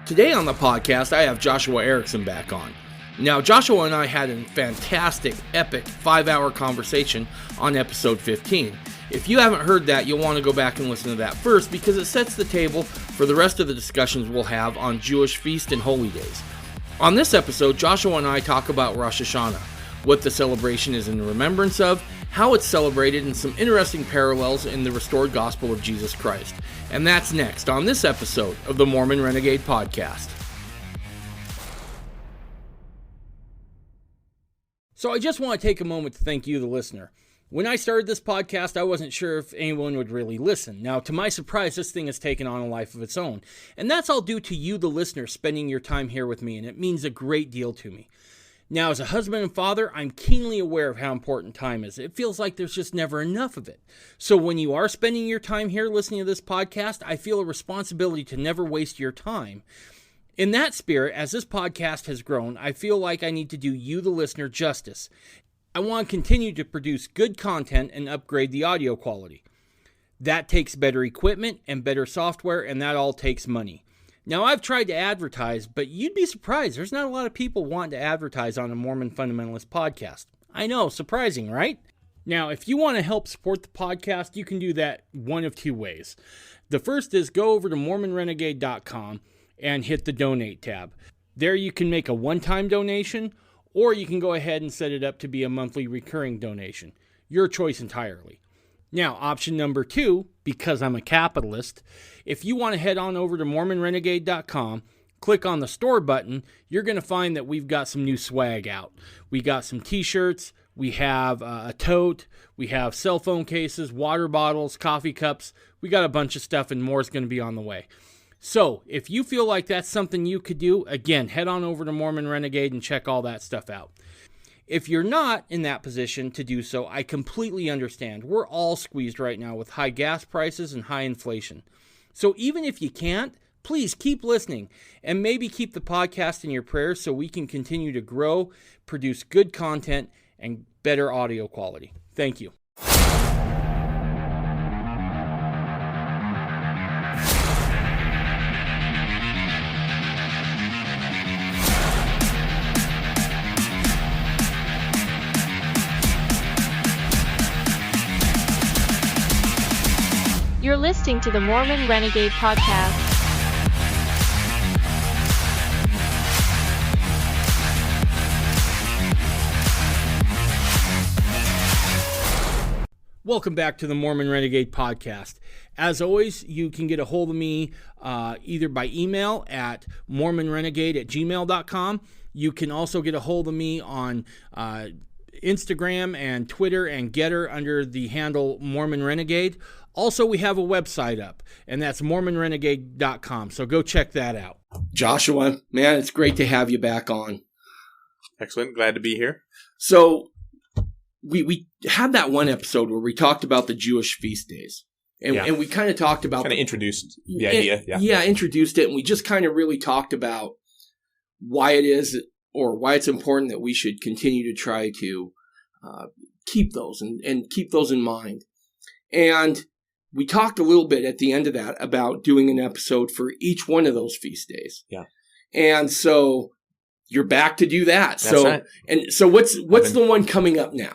Today on the podcast, I have Joshua Erickson back on. Now, Joshua and I had a fantastic, epic 5-hour conversation on episode 15. If you haven't heard that, you'll want to go back and listen to that first because it sets the table for the rest of the discussions we'll have on Jewish feast and holy days. On this episode, Joshua and I talk about Rosh HaShanah, what the celebration is in remembrance of, how it's celebrated, and some interesting parallels in the restored gospel of Jesus Christ. And that's next on this episode of the Mormon Renegade Podcast. So I just want to take a moment to thank you, the listener. When I started this podcast, I wasn't sure if anyone would really listen. Now, to my surprise, this thing has taken on a life of its own. And that's all due to you, the listener, spending your time here with me, and it means a great deal to me. Now, as a husband and father, I'm keenly aware of how important time is. It feels like there's just never enough of it. So when you are spending your time here listening to this podcast, I feel a responsibility to never waste your time. In that spirit, as this podcast has grown, I feel like I need to do you, the listener, justice. I want to continue to produce good content and upgrade the audio quality. That takes better equipment and better software, and that all takes money. Now, I've tried to advertise, but you'd be surprised. There's not a lot of people wanting to advertise on a Mormon Fundamentalist podcast. I know, surprising, right? Now, if you want to help support the podcast, you can do that one of two ways. The first is go over to MormonRenegade.com and hit the Donate tab. There you can make a one-time donation, or you can go ahead and set it up to be a monthly recurring donation. Your choice entirely. Now, option number 2, because I'm a capitalist, if you want to head on over to MormonRenegade.com, click on the store button, you're going to find that we've got some new swag out. We got some t-shirts, we have a tote, we have cell phone cases, water bottles, coffee cups. We got a bunch of stuff, and more is going to be on the way. So, if you feel like that's something you could do, again, head on over to Mormon Renegade and check all that stuff out. If you're not in that position to do so, I completely understand. We're all squeezed right now with high gas prices and high inflation. So even if you can't, please keep listening and maybe keep the podcast in your prayers so we can continue to grow, produce good content, and better audio quality. Thank you. You're listening to the Mormon Renegade Podcast. Welcome back to the Mormon Renegade Podcast. As always, you can get a hold of me either by email at mormonrenegade@gmail.com. You can also get a hold of me on Instagram and Twitter and Getter under the handle Mormon Renegade. Also, we have a website up, and that's mormonrenegade.com, so go check that out. Joshua, man, it's great to have you back on. Excellent. Glad to be here. So, we had that one episode where we talked about the Jewish feast days, and we kind of talked about... Kind of introduced the idea. Yeah, introduced it, and we just kind of really talked about why it is, or why it's important that we should continue to try to keep those and keep those in mind. And we talked a little bit at the end of that about doing an episode for each one of those feast days. Yeah. And so you're back to do that. That's right. And so what's the one coming up now?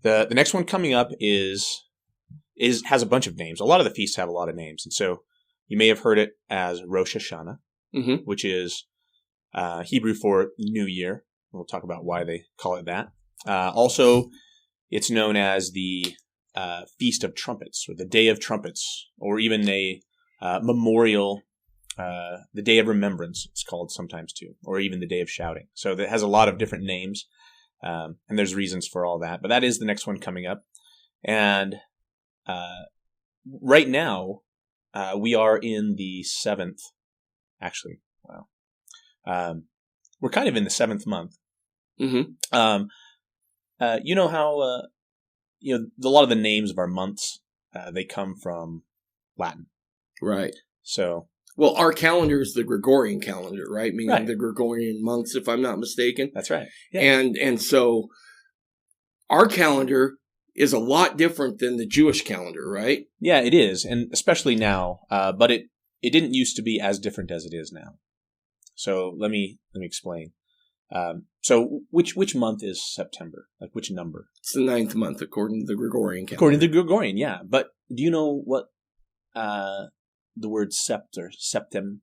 The next one coming up has a bunch of names. A lot of the feasts have a lot of names. And so you may have heard it as Rosh HaShanah, which is Hebrew for New Year. We'll talk about why they call it that. Also, it's known as the Feast of Trumpets, or the Day of Trumpets, or even a memorial, the Day of Remembrance, it's called sometimes too, or even the Day of Shouting. So that has a lot of different names, and there's reasons for all that. But that is the next one coming up. And right now, we are in the 7th, actually, wow. We're kind of in the 7th month. Mm-hmm. You know how... a lot of the names of our months, they come from Latin. Right. So. Well, our calendar is the Gregorian calendar, right? Meaning the Gregorian months, if I'm not mistaken. That's right. Yeah. And so our calendar is a lot different than the Jewish calendar, right? Yeah, it is. And especially now. But it didn't used to be as different as it is now. So let me explain. So which month is September? Like which number? It's the 9th month according to the Gregorian calendar. According to the Gregorian, yeah. But do you know what the word sept or septem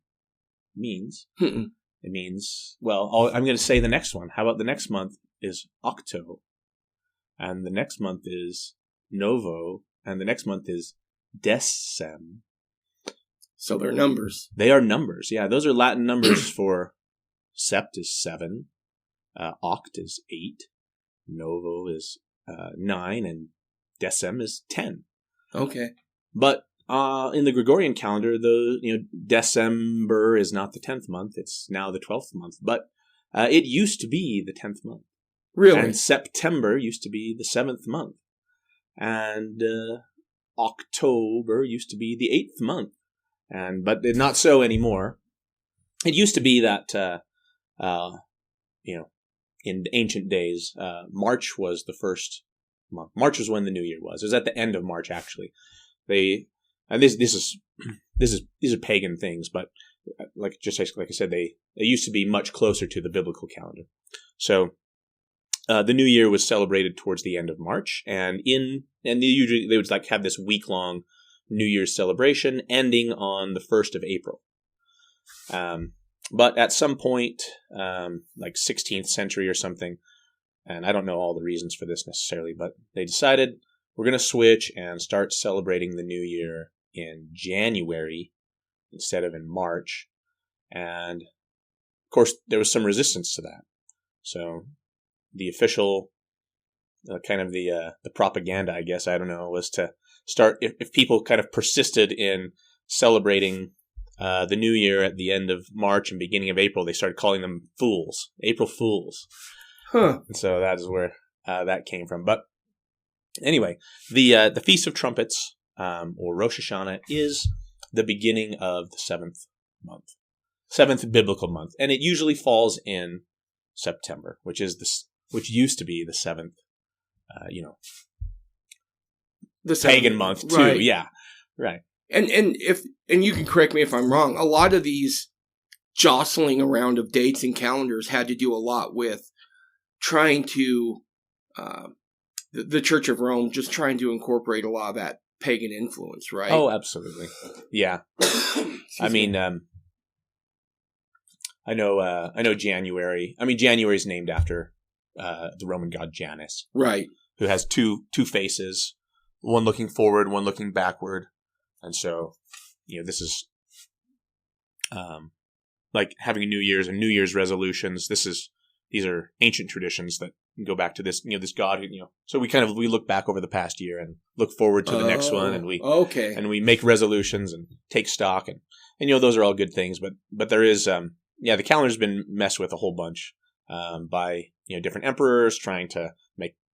means? Mm-mm. It means, well, I'm going to say the next one. How about the next month is Octo, and the next month is Novo, and the next month is Decem. So they're numbers. They are numbers, yeah. Those are Latin numbers for sept is 7, oct is 8, Novo is 9, and Decem is 10. Okay. But in the Gregorian calendar, December is not the 10th month. It's now the 12th month. But it used to be the 10th month. Really? And September used to be the 7th month. And October used to be the 8th month. But not so anymore. It used to be that, in ancient days, March was the first month. March was when the New Year was. It was at the end of March, actually. These are pagan things, but like I said, they used to be much closer to the biblical calendar. So the New Year was celebrated towards the end of March, and usually they would like have this week-long New Year's celebration ending on the 1st of April. But at some point, like 16th century or something, and I don't know all the reasons for this necessarily, but they decided we're going to switch and start celebrating the New Year in January instead of in March. And, of course, there was some resistance to that. So the official, the propaganda, I guess, I don't know, was to start, if people kind of persisted in celebrating the New Year at the end of March and beginning of April, they started calling them fools, April Fools. Huh. And so that is where that came from. But anyway, the Feast of Trumpets, or Rosh HaShanah, is the beginning of the 7th month, 7th biblical month, and it usually falls in September, which used to be the 7th, The pagan month too. Right. Yeah, right. And you can correct me if I'm wrong. A lot of these jostling around of dates and calendars had to do a lot with trying to. The Church of Rome just trying to incorporate a lot of that pagan influence, right? Oh, absolutely. Yeah. I mean, I know January. I mean, January is named after the Roman god Janus, right? Who has two faces, one looking forward, one looking backward, and so this is like having New Year's and New Year's resolutions. These are ancient traditions that go back to this, this God, so we look back over the past year and look forward to the next one, and we make resolutions and take stock, and those are all good things, but there is, the calendar's been messed with a whole bunch, by, different emperors trying to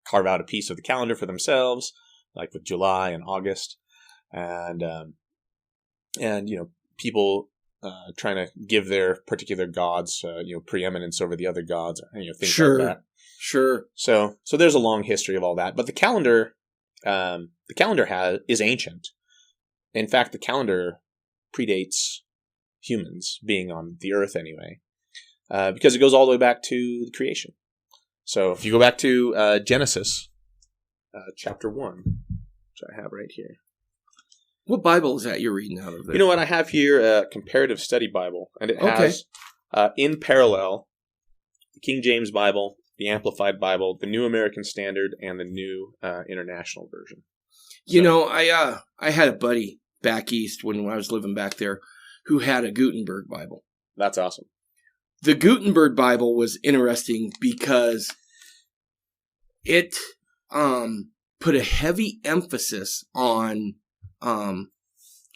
carve out a piece of the calendar for themselves, like with July and August, and people, trying to give their particular gods, preeminence over the other gods, things Sure. like that. Sure. So there's a long history of all that, but the calendar is ancient. In fact, the calendar predates humans being on the earth anyway, because it goes all the way back to the creation. So if you go back to Genesis, chapter 1, which I have right here. What Bible is that you're reading out of there? You know what? I have here a comparative study Bible, and it has, in parallel, the King James Bible, the Amplified Bible, the New American Standard, and the New International Version. I had a buddy back east when I was living back there who had a Gutenberg Bible. That's awesome. The Gutenberg Bible was interesting because it put a heavy emphasis on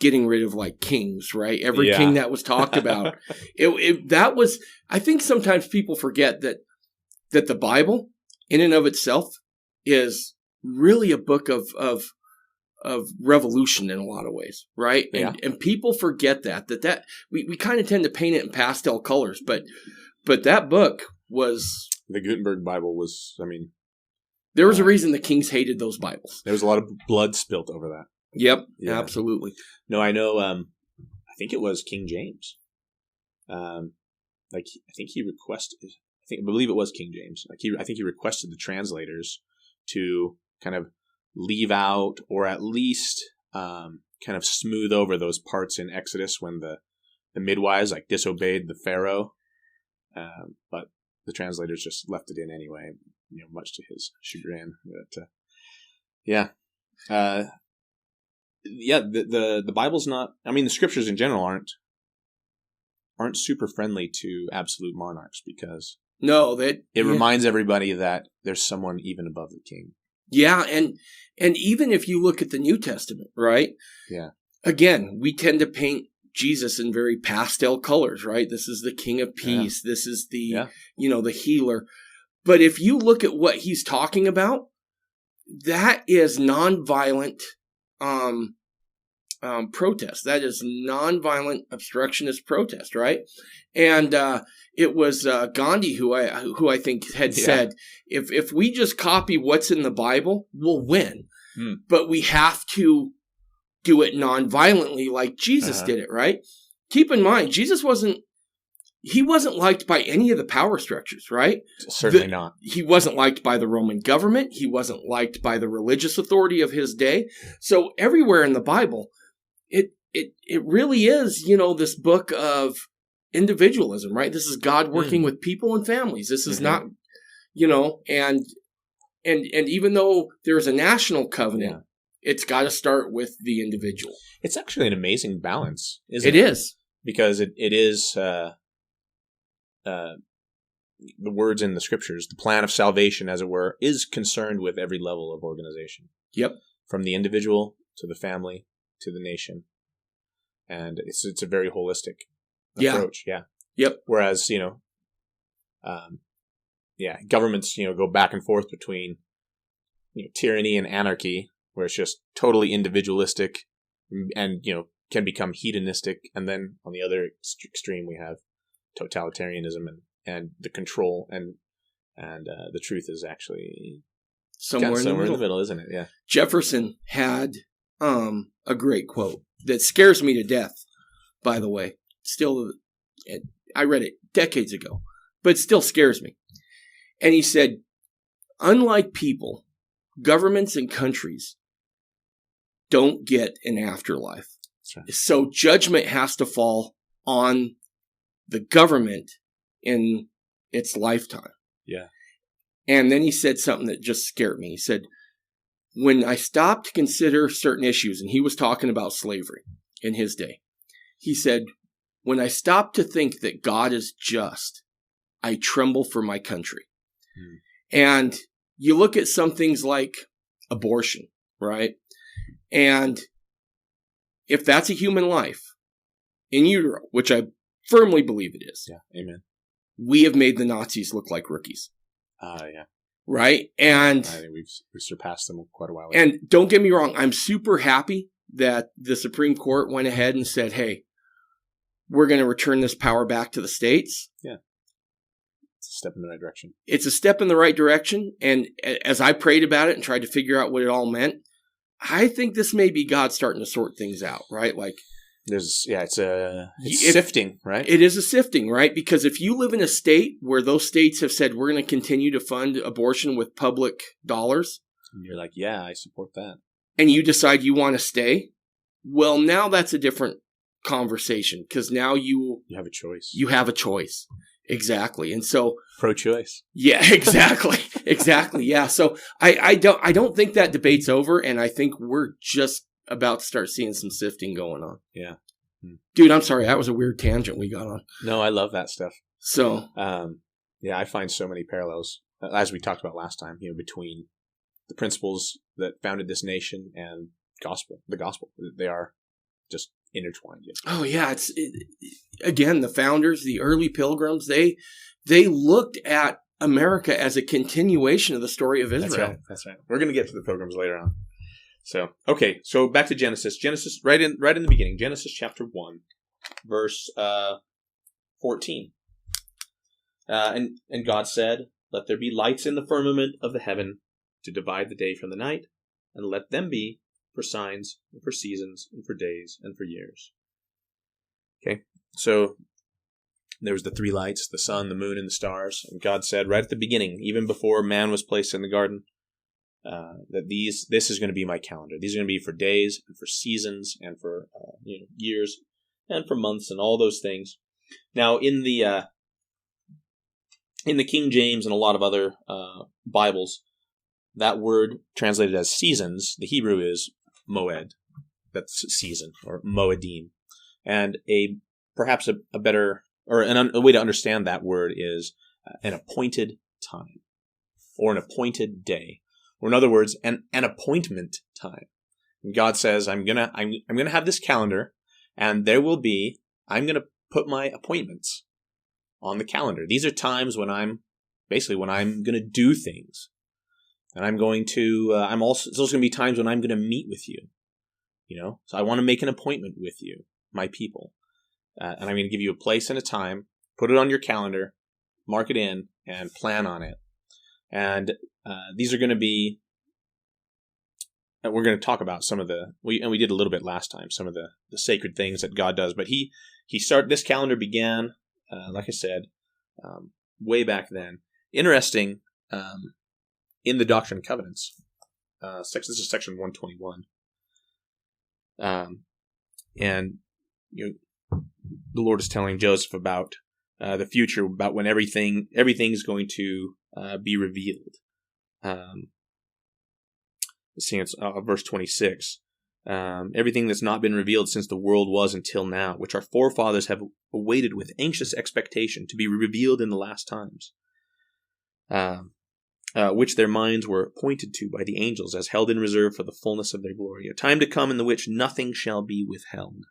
getting rid of like kings, right? Every king that was talked about. That was, I think sometimes people forget that the Bible in and of itself is really a book of revolution in a lot of ways, right? And people forget that we kind of tend to paint it in pastel colors, but that book was, the Gutenberg Bible was, there was a reason the kings hated those Bibles. There was a lot of blood spilt over that. Yep, Yeah. absolutely. No, I know, I think it was King James. I believe it was King James. I think he requested the translators to kind of leave out, or at least kind of smooth over those parts in Exodus when the midwives disobeyed the Pharaoh, but the translators just left it in anyway, much to his chagrin. But, the Bible's not. I mean, the scriptures in general aren't super friendly to absolute monarchs, because it reminds everybody that there's someone even above the king. Yeah, and even if you look at the New Testament, right? Yeah. Again, we tend to paint Jesus in very pastel colors, right? This is the King of Peace. Yeah. This is the the healer. But if you look at what he's talking about, that is nonviolent protest. That is nonviolent obstructionist protest, right? And it was Gandhi who I think had said, if we just copy what's in the Bible, we'll win. But we have to do it nonviolently like Jesus did it, right? Keep in mind, Jesus wasn't liked by any of the power structures, right? Certainly not. He wasn't liked by the Roman government. He wasn't liked by the religious authority of his day. So everywhere in the Bible, it really is, this book of individualism, right? This is God working with people and families. This is not, and even though there's a national covenant, it's got to start with the individual. It's actually an amazing balance, isn't it? It is. Because it is the words in the scriptures, the plan of salvation, as it were, is concerned with every level of organization. Yep. From the individual to the family to the nation. And it's a very holistic approach. Yeah. Yep. Whereas, governments, go back and forth between, tyranny and anarchy, where it's just totally individualistic and, can become hedonistic. And then on the other extreme, we have totalitarianism and the control, and the truth is actually somewhere in the middle, isn't it? Yeah. Jefferson had a great quote that scares me to death, by the way. Still, I read it decades ago, but it still scares me. And he said, unlike people, governments and countries don't get an afterlife. Right. So judgment has to fall on the government in its lifetime. Yeah. And then he said something that just scared me. He said, when I stopped to consider certain issues, and he was talking about slavery in his day, he said, when I stopped to think that God is just, I tremble for my country. And you look at some things like abortion, right? And if that's a human life in utero, which I firmly believe it is. Yeah, amen. We have made the Nazis look like rookies. Yeah. Right? And I think we've surpassed them quite a while ago. And don't get me wrong, I'm super happy that the Supreme Court went ahead and said, hey, we're going to return this power back to the states. Yeah. It's a step in the right direction. It's a step in the right direction. And as I prayed about it and tried to figure out what it all meant, I think this may be God starting to sort things out, right? Like, it's sifting, right? It is a sifting, right? Because if you live in a state where those states have said, we're going to continue to fund abortion with public dollars. And you're like, yeah, I support that. And you decide you want to stay. Well, now that's a different conversation, because now you have a choice. You have a choice. Exactly. And so pro-choice. Yeah, exactly. Exactly. Yeah. So I don't think that debate's over, and I think we're just about to start seeing some sifting going on. Yeah. Dude, I'm sorry. That was a weird tangent we got on. No, I love that stuff. So, I find so many parallels, as we talked about last time, between the principles that founded this nation and the gospel. They are just intertwined. Oh, yeah. Again, the founders, the early pilgrims, they looked at America as a continuation of the story of Israel. That's right. We're going to get to the pilgrims later on. So, okay, so back to Genesis. Genesis, right in the beginning. Genesis chapter 1, verse 14. And God said, let there be lights in the firmament of the heaven to divide the day from the night, and let them be for signs, and for seasons, and for days, and for years. Okay, so there was the three lights, the sun, the moon, and the stars. And God said right at the beginning, even before man was placed in the garden, that this is going to be my calendar. These are going to be for days and for seasons and for years and for months and all those things. Now, in the King James and a lot of other Bibles, that word translated as seasons, the Hebrew is moed. That's season, or moedim. And perhaps a better, or a way to understand that word is an appointed time, or an appointed day, or in other words, an appointment time. And God says, I'm gonna have this calendar, and I'm gonna put my appointments on the calendar. These are times when I'm gonna do things, and I'm going to. It's also gonna be times when I'm gonna meet with you. So I want to make an appointment with you, my people. And I'm going to give you a place and a time, put it on your calendar, mark it in, and plan on it. And these are going to be, we're going to talk about some of we did a little bit last time, some of the sacred things that God does. But this calendar began, like I said, way back then. Interesting, in the Doctrine and Covenants, this is section 121. And the Lord is telling Joseph about the future, about when everything's going to be revealed. It's verse 26. Everything that's not been revealed since the world was until now, which our forefathers have awaited with anxious expectation to be revealed in the last times, which their minds were appointed to by the angels as held in reserve for the fullness of their glory, a time to come in the which nothing shall be withheld.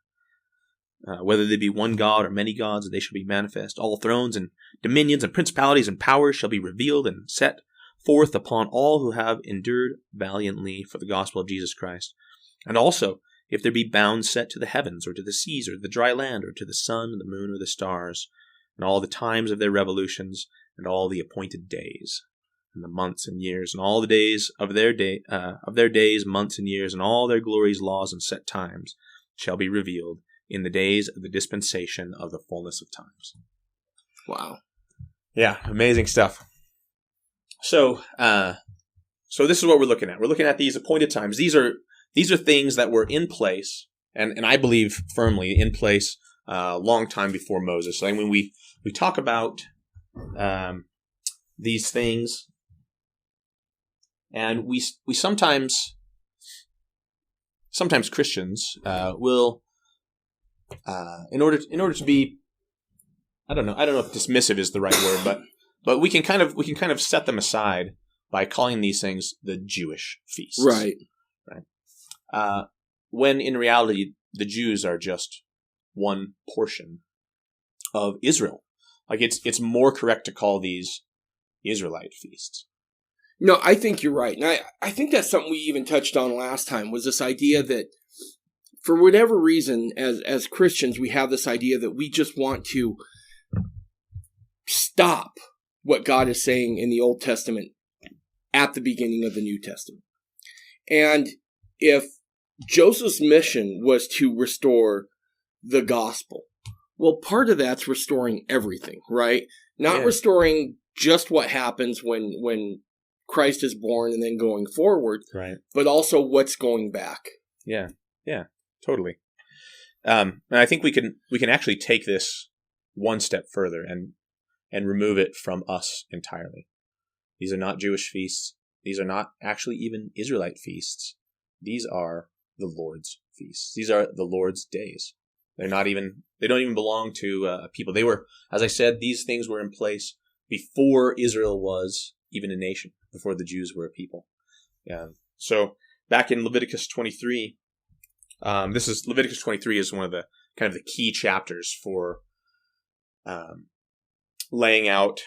Whether there be one God or many gods, they shall be manifest. All thrones and dominions and principalities and powers shall be revealed and set forth upon all who have endured valiantly for the gospel of Jesus Christ. And also, if there be bounds set to the heavens, or to the seas, or to the dry land, or to the sun, the moon, or the stars, and all the times of their revolutions, and all the appointed days, and the months and years, and all the days of their days, months and years, and all their glories, laws, and set times shall be revealed in the days of the dispensation of the fullness of times. Wow. Yeah, amazing stuff. So this is what we're looking at. We're looking at these appointed times. These are things that were in place, and I believe firmly in place a long time before Moses. Like when we talk about these things, and we sometimes Christians will in order to be, I don't know if dismissive is the right word, but we can kind of set them aside by calling these things the Jewish feasts. Right. When in reality, the Jews are just one portion of Israel. Like it's more correct to call these Israelite feasts. No, I think you're right. And I think that's something we even touched on last time, was this idea that for whatever reason, as Christians, we have this idea that we just want to stop what God is saying in the Old Testament at the beginning of the New Testament. And if Joseph's mission was to restore the gospel, well, part of that's restoring everything, right? Not restoring just what happens when Christ is born and then going forward, right? But also what's going back. Yeah, totally. And I think we can actually take this one step further and remove it from us entirely. They are not Jewish feasts. These are not actually even Israelite feasts. These are the Lord's feasts. These are the Lord's days. They don't even belong to people. They were, as I said, these things were in place before Israel was even a nation, before the Jews were a people. So back in Leviticus 23, Leviticus 23 is one of the kind of the key chapters for laying out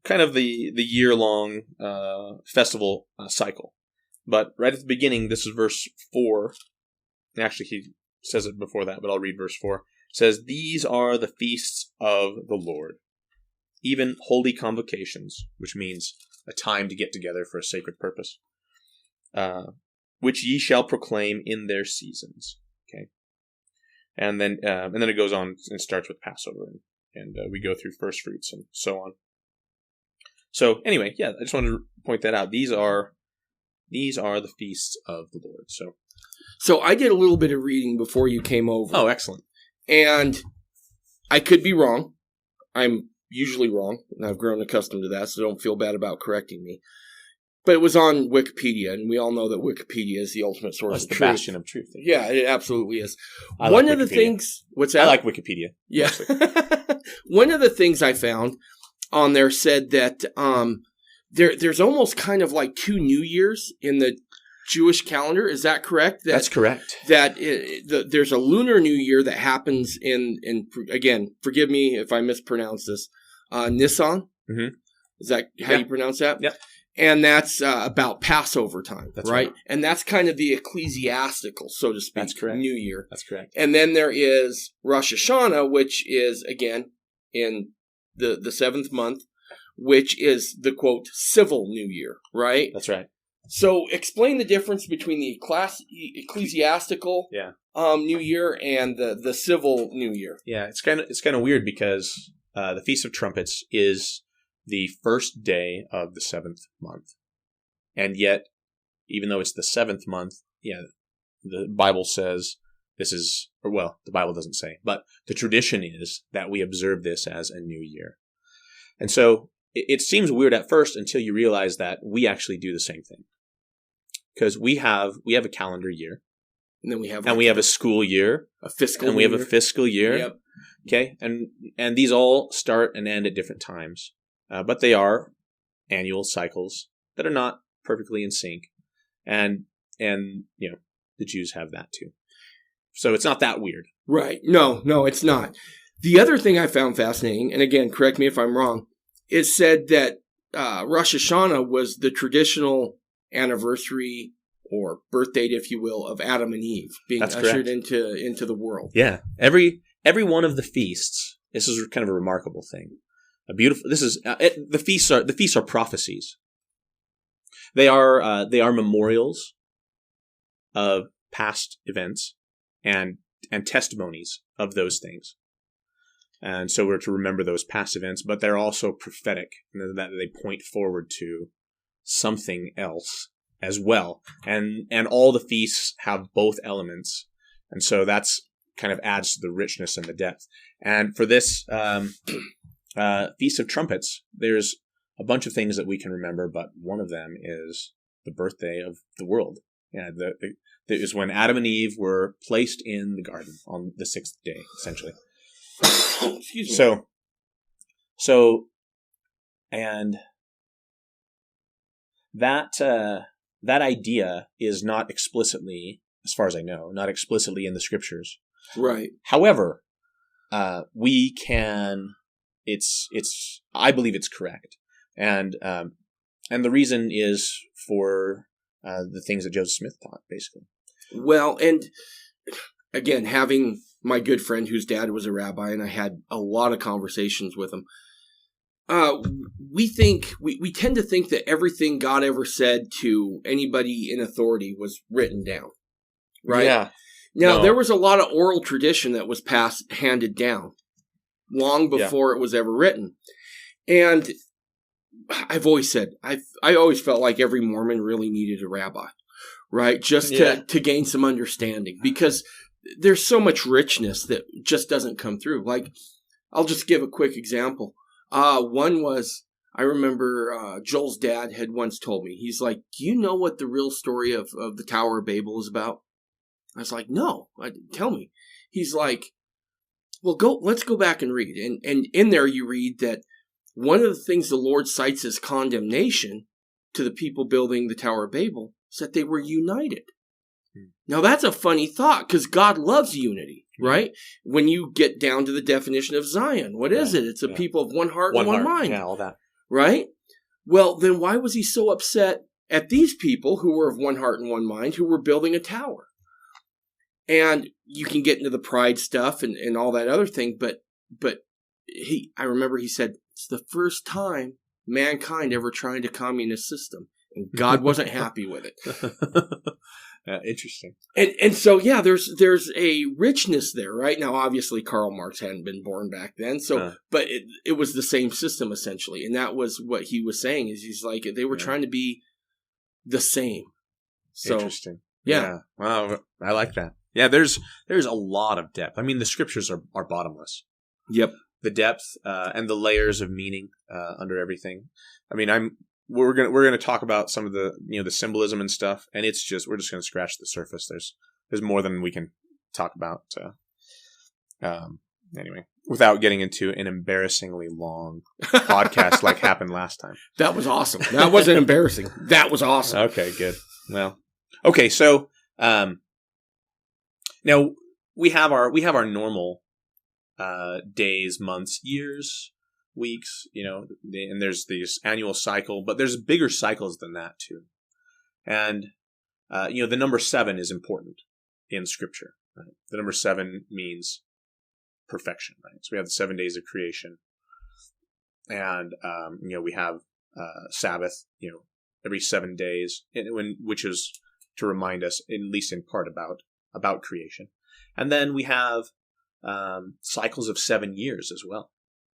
kind of the year-long festival cycle. But right at the beginning, this is verse 4. Actually, he says it before that, but I'll read verse 4. It says, "These are the feasts of the Lord, even holy convocations," which means a time to get together for a sacred purpose, "which ye shall proclaim in their seasons." Okay, and then it goes on and starts with Passover and we go through first fruits and so on. So anyway, yeah, I just wanted to point that out. These are the feasts of the Lord. So I did a little bit of reading before you came over. Oh, excellent. And I could be wrong. I'm usually wrong, and I've grown accustomed to that, so don't feel bad about correcting me. But it was on Wikipedia, and we all know that Wikipedia is the ultimate source of truth. It's the bastion of truth. Yeah, it absolutely is. One of the things... What's that? I like Wikipedia. Yeah. One of the things I found on there said that there's almost kind of like 2 New Years in the Jewish calendar. Is that correct? That's correct. That there's a lunar New Year that happens in again, forgive me if I mispronounce this, Nisan. Mm-hmm. Is that how you pronounce that? Yep. And that's about Passover time, right? And that's kind of the ecclesiastical, so to speak, that's correct. New Year. That's correct. And then there is Rosh HaShanah, which is, again, in the 7th month, which is the, quote, civil New Year, right? That's right. So explain the difference between the ecclesiastical New Year and the civil New Year. Yeah, it's kind of weird because the Feast of Trumpets is the first day of the 7th month. And yet, even though it's the 7th month, the Bible says the Bible doesn't say, but the tradition is that we observe this as a new year. And so it seems weird at first until you realize that we actually do the same thing. Because we have a calendar year. And then we have a school year. A fiscal year. And we have a fiscal year. Yep. Okay? And these all start and end at different times. But they are annual cycles that are not perfectly in sync. And the Jews have that too. So it's not that weird. Right. No, it's not. The other thing I found fascinating, and again, correct me if I'm wrong, it said that Rosh HaShanah was the traditional anniversary or birth date, if you will, of Adam and Eve being ushered into the world. Yeah. Every one of the feasts, this is kind of a remarkable thing. The feasts are prophecies. They are memorials of past events and testimonies of those things. And so we're to remember those past events, but they're also prophetic, that they point forward to something else as well. And all the feasts have both elements. And so that's kind of adds to the richness and the depth. And for this Feast of Trumpets, there's a bunch of things that we can remember, but one of them is the birthday of the world. Yeah, that is when Adam and Eve were placed in the garden on the 6th day, essentially. Excuse me. And that idea is not explicitly, as far as I know, not explicitly in the scriptures. Right. However, we can. I believe it's correct, and the reason is for the things that Joseph Smith taught, basically. Well, and again, having my good friend whose dad was a rabbi, and I had a lot of conversations with him. We tend to think that everything God ever said to anybody in authority was written down, right? Yeah. Now, there was a lot of oral tradition that was handed down long before it was ever written. And I've always said, I always felt like every Mormon really needed a rabbi, right? Just to gain some understanding, because there's so much richness that just doesn't come through. Like, I'll just give a quick example. One was, I remember Joel's dad had once told me, he's like, do you know what the real story of the Tower of Babel is about? I was like, no, tell me. He's like, well, let's go back and read. And in there you read that one of the things the Lord cites as condemnation to the people building the Tower of Babel is that they were united. Now, that's a funny thought, because God loves unity, right? When you get down to the definition of Zion, what is it? It's a people of one heart and one mind. Yeah, all that. Right? Well, then why was he so upset at these people who were of one heart and one mind, who were building a tower? And you can get into the pride stuff and all that other thing, but I remember he said, it's the first time mankind ever tried a communist system, and God wasn't happy with it. Interesting. And so, yeah, there's a richness there, right? Now, obviously, Karl Marx hadn't been born back then, but it was the same system, essentially. And that was what he was saying, is he's like, they were trying to be the same. So, interesting. Yeah. Wow, I like that. Yeah, there's a lot of depth. I mean, the scriptures are bottomless. Yep. The depth and the layers of meaning under everything. I mean, we're gonna talk about some of the the symbolism and stuff, and we're just gonna scratch the surface. There's more than we can talk about. Anyway, without getting into an embarrassingly long podcast like happened last time. That was awesome. That wasn't embarrassing. That was awesome. Okay, good. Well, okay, so now we have our normal days, months, years, weeks, and there's this annual cycle, but there's bigger cycles than that too. And, the number 7 is important in scripture, right? The number 7 means perfection, right? So we have the 7 days of creation, and, we have, Sabbath, every 7 days, which is to remind us, at least in part, about creation. And then we have, cycles of 7 years as well.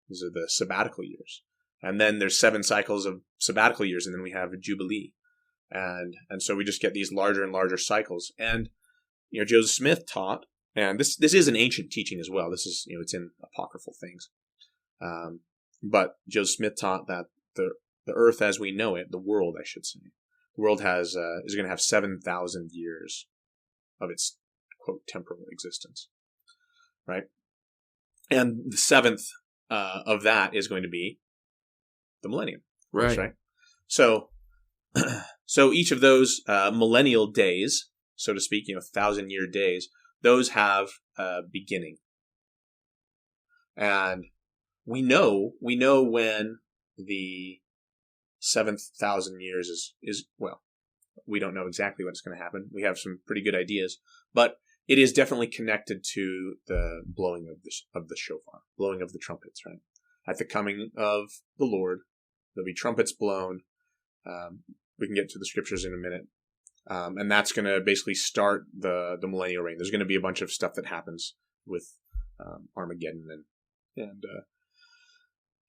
These are the sabbatical years. And then there's 7 cycles of sabbatical years, and then we have a jubilee. And so we just get these larger and larger cycles. And, Joseph Smith taught, and this is an ancient teaching as well. This is, it's in apocryphal things. But Joseph Smith taught that the earth as we know it, the world, I should say, the world is going to have 7,000 years of its, quote, temporal existence. Right? And the 7th of that is going to be the millennium. Right? So each of those millennial days, so to speak, 1,000-year days, those have a beginning. And we know when the 7,000 years is well, we don't know exactly what's going to happen. We have some pretty good ideas, but it is definitely connected to the blowing of the shofar, blowing of the trumpets, right? At the coming of the Lord, there'll be trumpets blown. We can get to the scriptures in a minute. And that's going to basically start the millennial reign. There's going to be a bunch of stuff that happens with Armageddon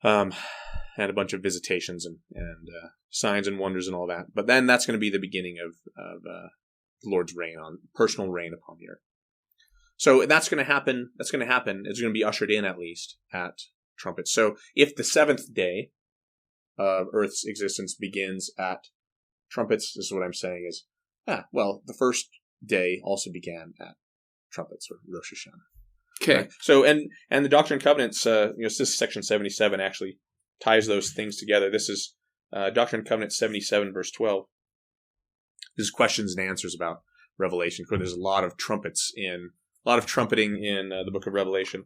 and a bunch of visitations and signs and wonders and all that. But then that's going to be the beginning of the Lord's personal reign upon the earth. So that's going to happen. It's going to be ushered in at least at trumpets. So if the 7th day of Earth's existence begins at trumpets, this is what I'm saying is, the first day also began at trumpets, or Rosh HaShanah. Okay. Right? So, and the Doctrine and Covenants, this is section 77 actually ties those things together. This is Doctrine and Covenants 77 verse 12. This is questions and answers about Revelation. There's a lot of trumpeting in the book of Revelation.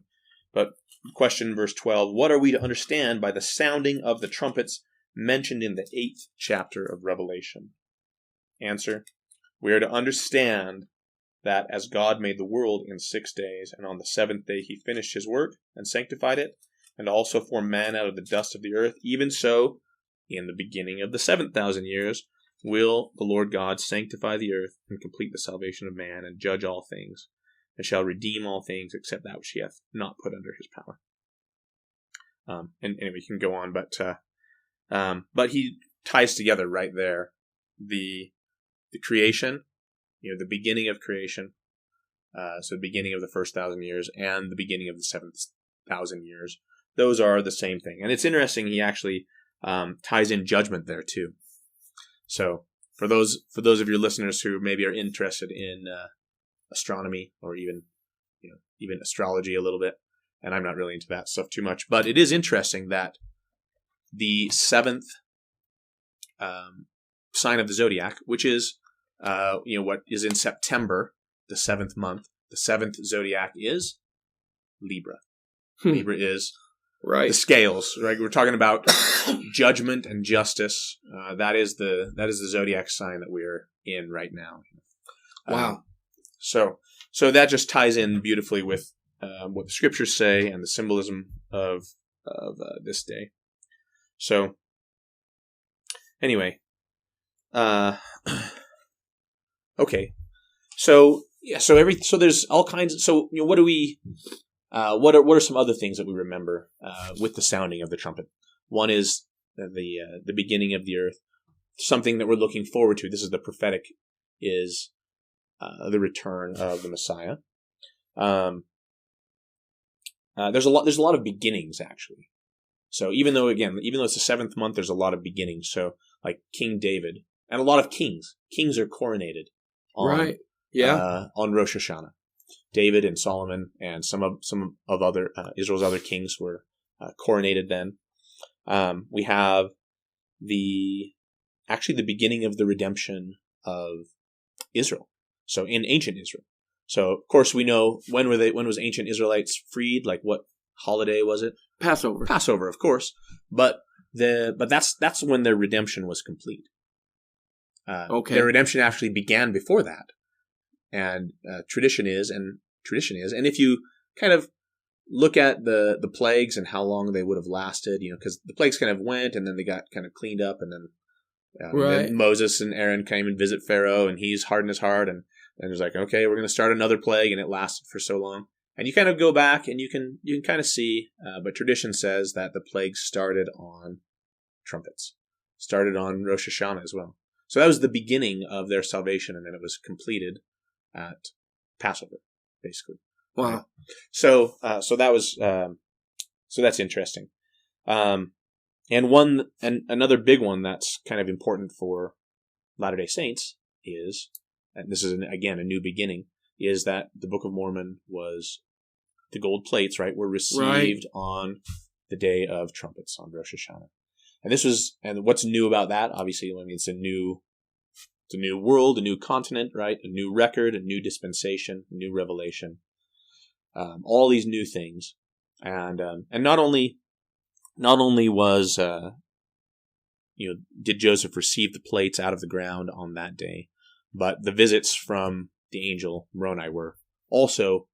But question verse 12, what are we to understand by the sounding of the trumpets mentioned in the 8th chapter of Revelation? Answer, we are to understand that as God made the world in 6 days, and on the 7th day he finished his work and sanctified it, and also formed man out of the dust of the earth, even so, in the beginning of the 7,000 years, will the Lord God sanctify the earth and complete the salvation of man and judge all things, and shall redeem all things except that which he hath not put under his power. And we can go on, but he ties together right there the creation, the beginning of creation, so the beginning of the first 1,000 years and the beginning of the 7,000 years. Those are the same thing. And it's interesting, he actually ties in judgment there too. So for those of your listeners who maybe are interested in astronomy or even astrology a little bit, and I'm not really into that stuff too much, but it is interesting that the 7th sign of the zodiac, which is what is in September, the 7th month, the 7th zodiac is Libra. Libra is the scales, right? We're talking about judgment and justice. That is the zodiac sign that we're in right now. Wow. So that just ties in beautifully with what the scriptures say and the symbolism of this day. So anyway, okay. So there's all kinds of, so, what do we, what are some other things that we remember, with the sounding of the trumpet? One is the beginning of the earth. Something that we're looking forward to. This is the prophetic, is, the return of the Messiah. There's a lot of beginnings, actually. So even though it's the 7th month, there's a lot of beginnings. So like King David and a lot of kings are coronated on, on Rosh HaShanah. David and Solomon and some of other, Israel's other kings were, coronated then. We have the beginning of the redemption of Israel. So in ancient Israel. So of course we know when was ancient Israelites freed? Like what holiday was it? Passover, of course. But that's when their redemption was complete. Their redemption actually began before that. And tradition is, and if you kind of look at the plagues and how long they would have lasted, because the plagues kind of went and then they got kind of cleaned up, and then Moses and Aaron came and visit Pharaoh, and he's hardened his heart, and it was like, okay, we're going to start another plague, and it lasted for so long. And you kind of go back and you can kind of see, but tradition says that the plagues started on trumpets, started on Rosh HaShanah as well. So that was the beginning of their salvation, and then it was completed at Passover, basically. Wow. Right? So that was, so that's interesting. And another big one that's kind of important for Latter-day Saints is, and this is again a new beginning, is that the Book of Mormon was, the gold plates, right, were received on the day of trumpets on Rosh HaShanah. And what's new about that? Obviously, it's a new world, a new continent, right? A new record, a new dispensation, a new revelation. All these new things, and not only was did Joseph receive the plates out of the ground on that day, but the visits from the angel Moroni were also,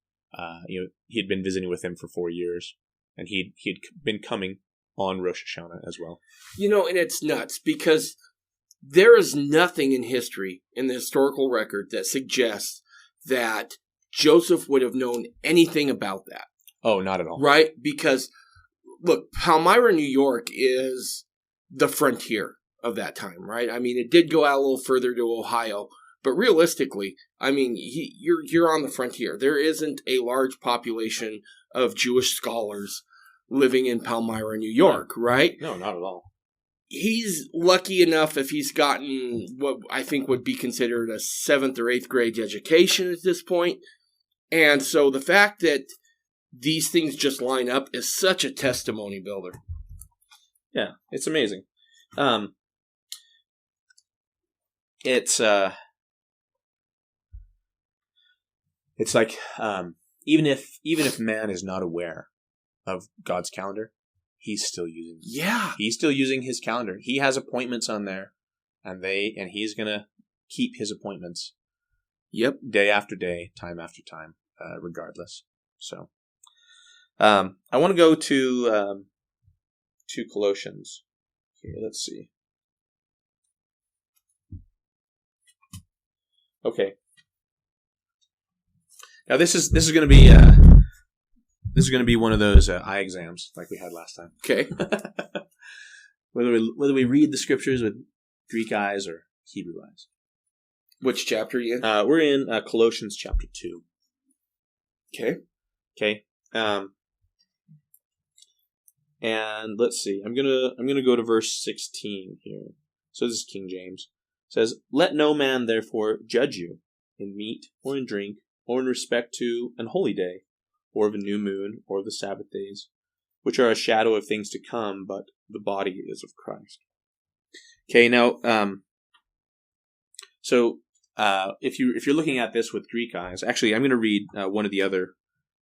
he had been visiting with him for 4 years, and he'd been coming on Rosh HaShanah as well. And it's nuts because there is nothing in history, in the historical record, that suggests that Joseph would have known anything about that. Oh, not at all. Right? Because, look, Palmyra, New York is the frontier of that time, right? I mean, it did go out a little further to Ohio, but realistically, I mean, you're on the frontier. There isn't a large population of Jewish scholars living in Palmyra, New York, right? No, not at all. He's lucky enough if he's gotten what I think would be considered a 7th or 8th grade education at this point. And so the fact that these things just line up is such a testimony builder. Yeah, it's amazing. It's like, even if man is not aware of God's calendar, he's still using it. Yeah. He's still using his calendar. He has appointments on there, and he's going to keep his appointments. Yep. Day after day, time after time, regardless. So, I want to go to Colossians here. Let's see. Okay. Now this is going to be one of those eye exams like we had last time. Okay. whether we read the scriptures with Greek eyes or Hebrew eyes. Which chapter are you in? We're in Colossians chapter 2. Okay. And let's see. I'm gonna go to verse 16 here. So this is King James. It says, "Let no man therefore judge you in meat or in drink or in respect to an holy day, or of a new moon, or of the Sabbath days, which are a shadow of things to come, but the body is of Christ." Okay, now, so if you're looking at this with Greek eyes, actually, I'm going to read one of the other.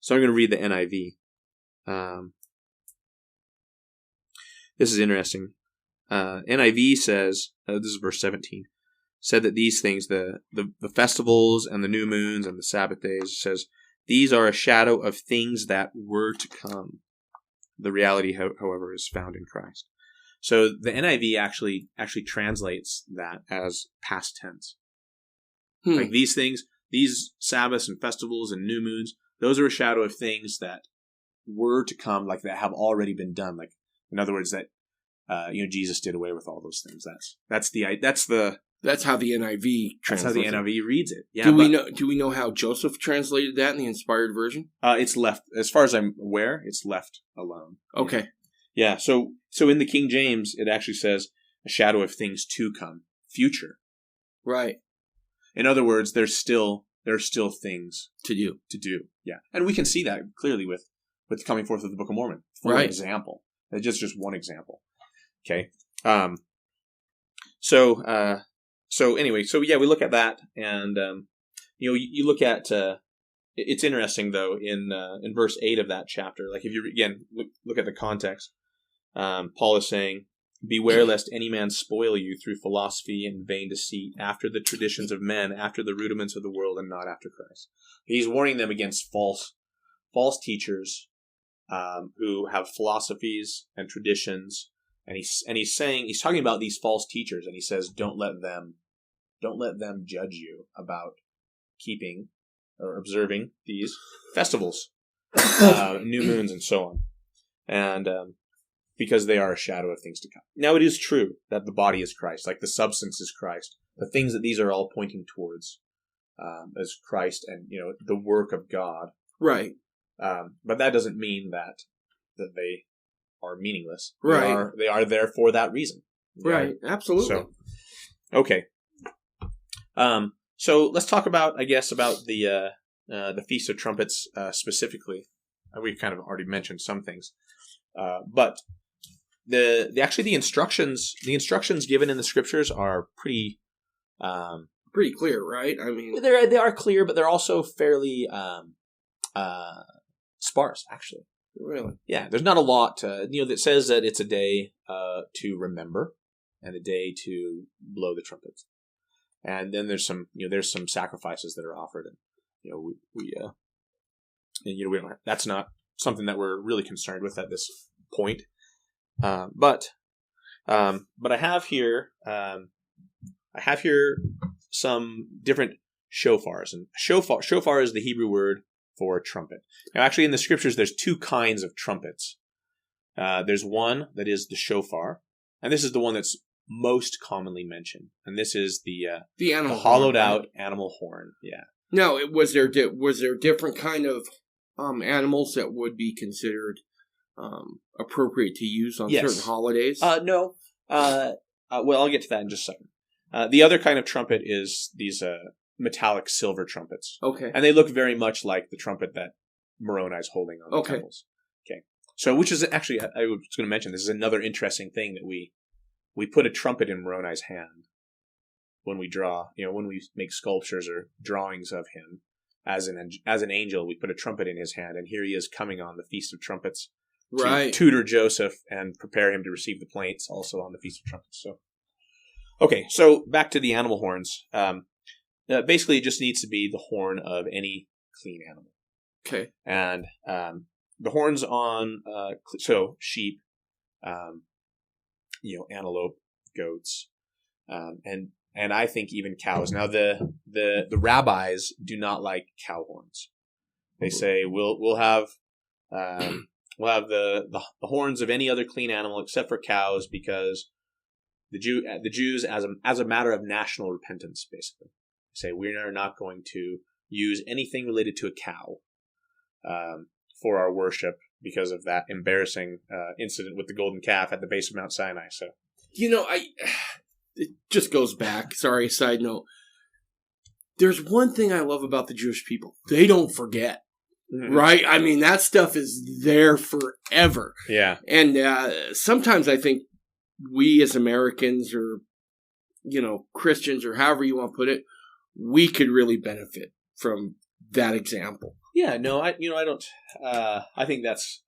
So I'm going to read the NIV. This is interesting. NIV says, this is verse 17, said that these things, the festivals and the new moons and the Sabbath days, says, these are a shadow of things that were to come. The reality, however, is found in Christ. So the NIV actually translates that as past tense. Like these things these Sabbaths and festivals and new moons, those are a shadow of things that were to come, like that have already been done. Like, in other words, that Jesus did away with all those things. That's how the NIV reads it. Yeah. Do we know how Joseph translated that in the inspired version? It's left, as far as I'm aware, it's left alone. Okay. Yeah. So in the King James, it actually says a shadow of things to come, future. Right. In other words, there's still things to do. Yeah. And we can see that clearly with the coming forth of the Book of Mormon. For example. Just one example. Okay. So anyway, we look at that, and you look at. It's interesting though in verse 8 of that chapter. Like if you again look at the context, Paul is saying, "Beware lest any man spoil you through philosophy and vain deceit, after the traditions of men, after the rudiments of the world, and not after Christ." He's warning them against false teachers who have philosophies and traditions, and he's talking about these false teachers, and he says, don't let them judge you about keeping or observing these festivals, new moons, and so on, and because they are a shadow of things to come. Now, it is true that the body is Christ, like the substance is Christ. The things that these are all pointing towards as Christ and the work of God, right? But that doesn't mean that they are meaningless. Right. They are there for that reason. Right. Absolutely. So, okay. So let's talk about the Feast of Trumpets specifically. We've kind of already mentioned some things, but the instructions given in the scriptures are pretty clear, right? I mean, they are clear, but they're also fairly sparse, actually. Really? Yeah, there's not a lot that says that it's a day to remember and a day to blow the trumpets. And then there's some sacrifices that are offered, and we don't. That's not something that we're really concerned with at this point. But I have here some different shofars, and shofar is the Hebrew word for trumpet. Now, actually, in the scriptures, there's two kinds of trumpets. There's one that is the shofar, and this is the one that's most commonly mentioned, and this is the hollowed out animal horn. Yeah. Now, was there different kind of animals that would be considered appropriate to use on certain holidays? No. Well, I'll get to that in just a second. The other kind of trumpet is these metallic silver trumpets. Okay. And they look very much like the trumpet that Moroni is holding on the temples. Okay. So, which is actually, I was going to mention, this is another interesting thing that we put a trumpet in Moroni's hand when we draw, when we make sculptures or drawings of him as an angel. We put a trumpet in his hand, and here he is coming on the Feast of Trumpets to tutor Joseph and prepare him to receive the plates also on the Feast of Trumpets. So, okay, so back to the animal horns. Basically, it just needs to be the horn of any clean animal. Okay. And the horns on sheep, antelope, goats, and I think even cows. Now the rabbis do not like cow horns. They say we'll have the horns of any other clean animal except for cows, because the Jews as a matter of national repentance, basically say we are not going to use anything related to a cow for our worship because of that embarrassing incident with the golden calf at the base of Mount Sinai. So, it just goes back. Sorry, side note. There's one thing I love about the Jewish people. They don't forget. Mm-hmm. Right? I mean, that stuff is there forever. Yeah. And sometimes I think we as Americans or, Christians or however you want to put it, we could really benefit from that example. Yeah, no, I don't. I think that's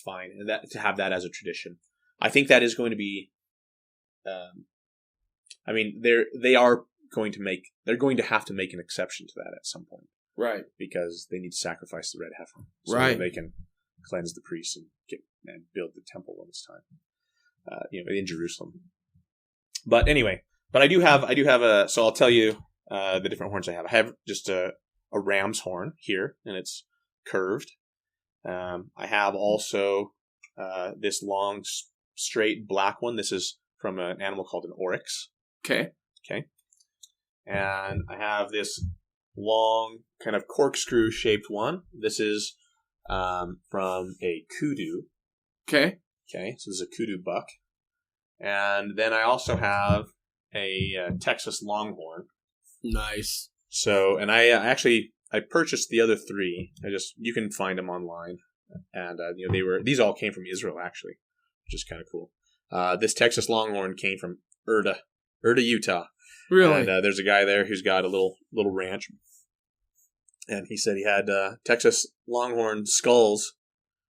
fine, and that to have that as a tradition. I think that is going to be. They're going to have to make an exception to that at some point, right? Because they need to sacrifice the red heifer, so right? That they can cleanse the priests and build the temple when it's time, in Jerusalem. But anyway, I do have so I'll tell you the different horns I have. I have just ram's horn here, and it's curved. I have also this long, straight black one. This is from an animal called an oryx. Okay. And I have this long, kind of corkscrew-shaped one. This is from a kudu. Okay. So this is a kudu buck. And then I also have a Texas Longhorn. Nice. So, and I purchased the other three. You can find them online, and these all came from Israel actually, which is kind of cool. This Texas Longhorn came from Erda, Utah. Really? And there's a guy there who's got a little ranch, and he said he had Texas Longhorn skulls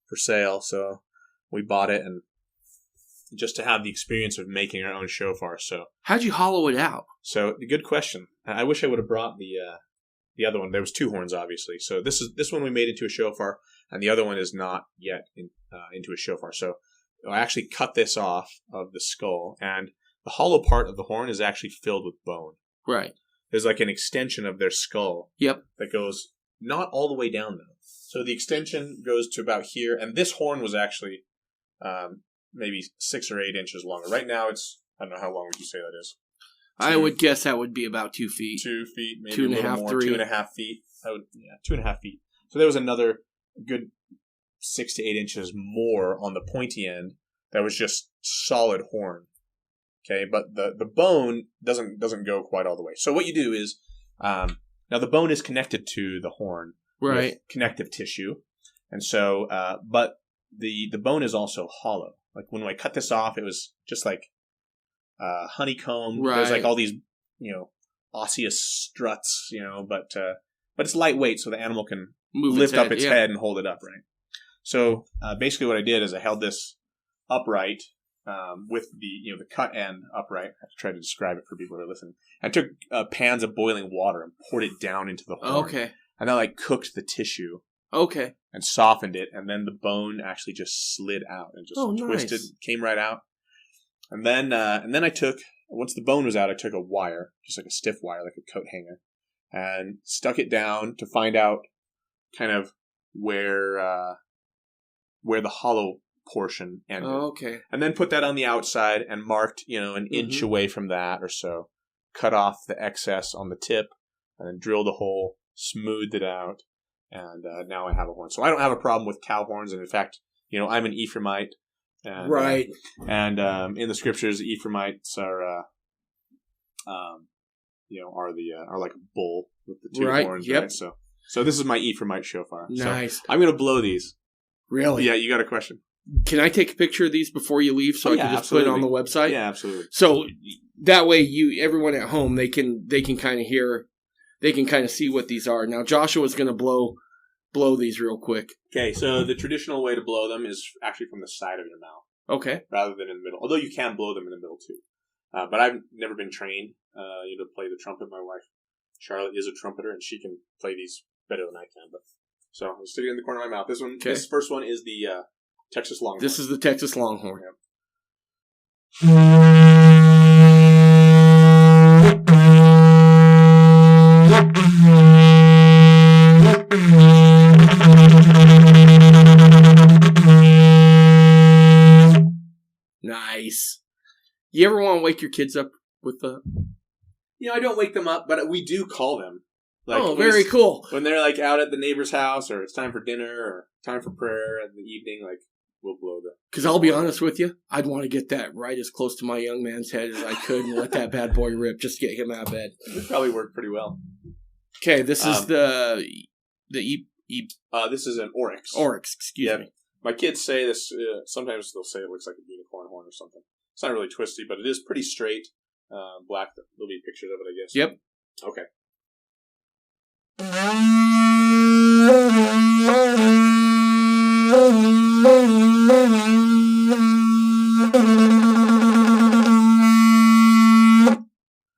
for sale, so we bought it, and just to have the experience of making our own shofar. So how'd you hollow it out? So good question. I wish I would have brought the other one. There was two horns, obviously. So this one we made into a shofar, and the other one is not yet into a shofar. So I actually cut this off of the skull, and the hollow part of the horn is actually filled with bone. Right. There's like an extension of their skull. Yep. That goes not all the way down though. So the extension goes to about here, and this horn was actually maybe 6 or 8 inches longer. Right now it's, I don't know, how long would you say that is? I would guess that would be about 2 feet. 2 feet, maybe 2.5, more, 3. 2.5 feet. 2.5 feet. So there was another good 6 to 8 inches more on the pointy end that was just solid horn. Okay, but the bone doesn't go quite all the way. So what you do is, now the bone is connected to the horn, right? With connective tissue, and so, but the bone is also hollow. Like when I cut this off, it was just like honeycomb. Right. There's like all these, osseous struts, but it's lightweight, so the animal can lift up its head and hold it upright. So basically, what I did is I held this upright. With the cut end upright. I have to try to describe it for people who are listening. I took pans of boiling water and poured it down into the horn. Okay. And then cooked the tissue. Okay. And softened it, and then the bone actually just slid out and just twisted, came right out. And then I took, once the bone was out, I took a wire, just like a stiff wire, like a coat hanger, and stuck it down to find out kind of where the hollow portion ended. Oh, okay. And then put that on the outside and marked, an inch away from that or so. Cut off the excess on the tip and then drilled a hole, smoothed it out, and now I have a horn. So I don't have a problem with cow horns, and in fact, I'm an Ephraimite. And, right. And in the scriptures, Ephraimites are like a bull with the 2 horns. Yep. Right? So this is my Ephraimite shofar. Nice. So I'm going to blow these. Really? Yeah, you got a question. Can I take a picture of these before you leave so I can just absolutely. put it on the website? Yeah, absolutely. So that way everyone at home, they can kind of hear, they can kind of see what these are. Now Joshua's going to blow these real quick. Okay, so the traditional way to blow them is actually from the side of your mouth. Okay. Rather than in the middle. Although you can blow them in the middle too. But I've never been trained to play the trumpet. My wife, Charlotte, is a trumpeter, and she can play these better than I can. So I'll stick it in the corner of my mouth. This first one is the Texas Longhorn. This is the Texas Longhorn. Yep. Nice. You ever want to wake your kids up with the... I don't wake them up, but we do call them. Very cool. When they're out at the neighbor's house, or it's time for dinner, or time for prayer in the evening, we'll blow them. Because I'll be honest with you, I'd want to get that right as close to my young man's head as I could and let that bad boy rip, just get him out of bed. It probably worked pretty well. Okay, this is this is an oryx. Oryx, excuse me. My kids say this, sometimes they'll say it looks like a unicorn horn or something. It's not really twisty, but it is pretty straight, black. There'll be pictures of it, I guess. Yep. Okay.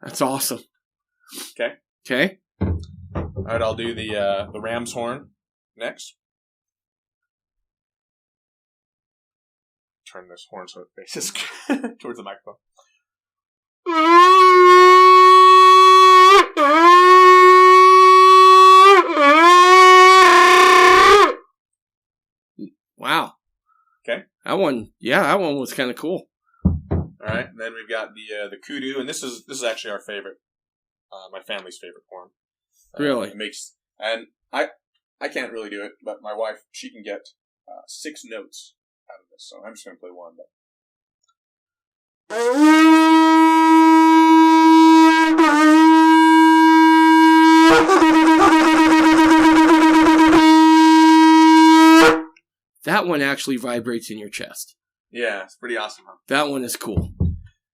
That's awesome. Okay. All right, I'll do the ram's horn next. Turn this horn so it faces towards the microphone. Wow. Okay. That one was kind of cool. All right. And then we've got the kudu, and this is actually our favorite, my family's favorite horn. Really? It makes, and I can't really do it, but my wife, she can get 6 notes out of this. So I'm just going to play one. But that one actually vibrates in your chest. yeah, it's pretty awesome, huh? That one is cool.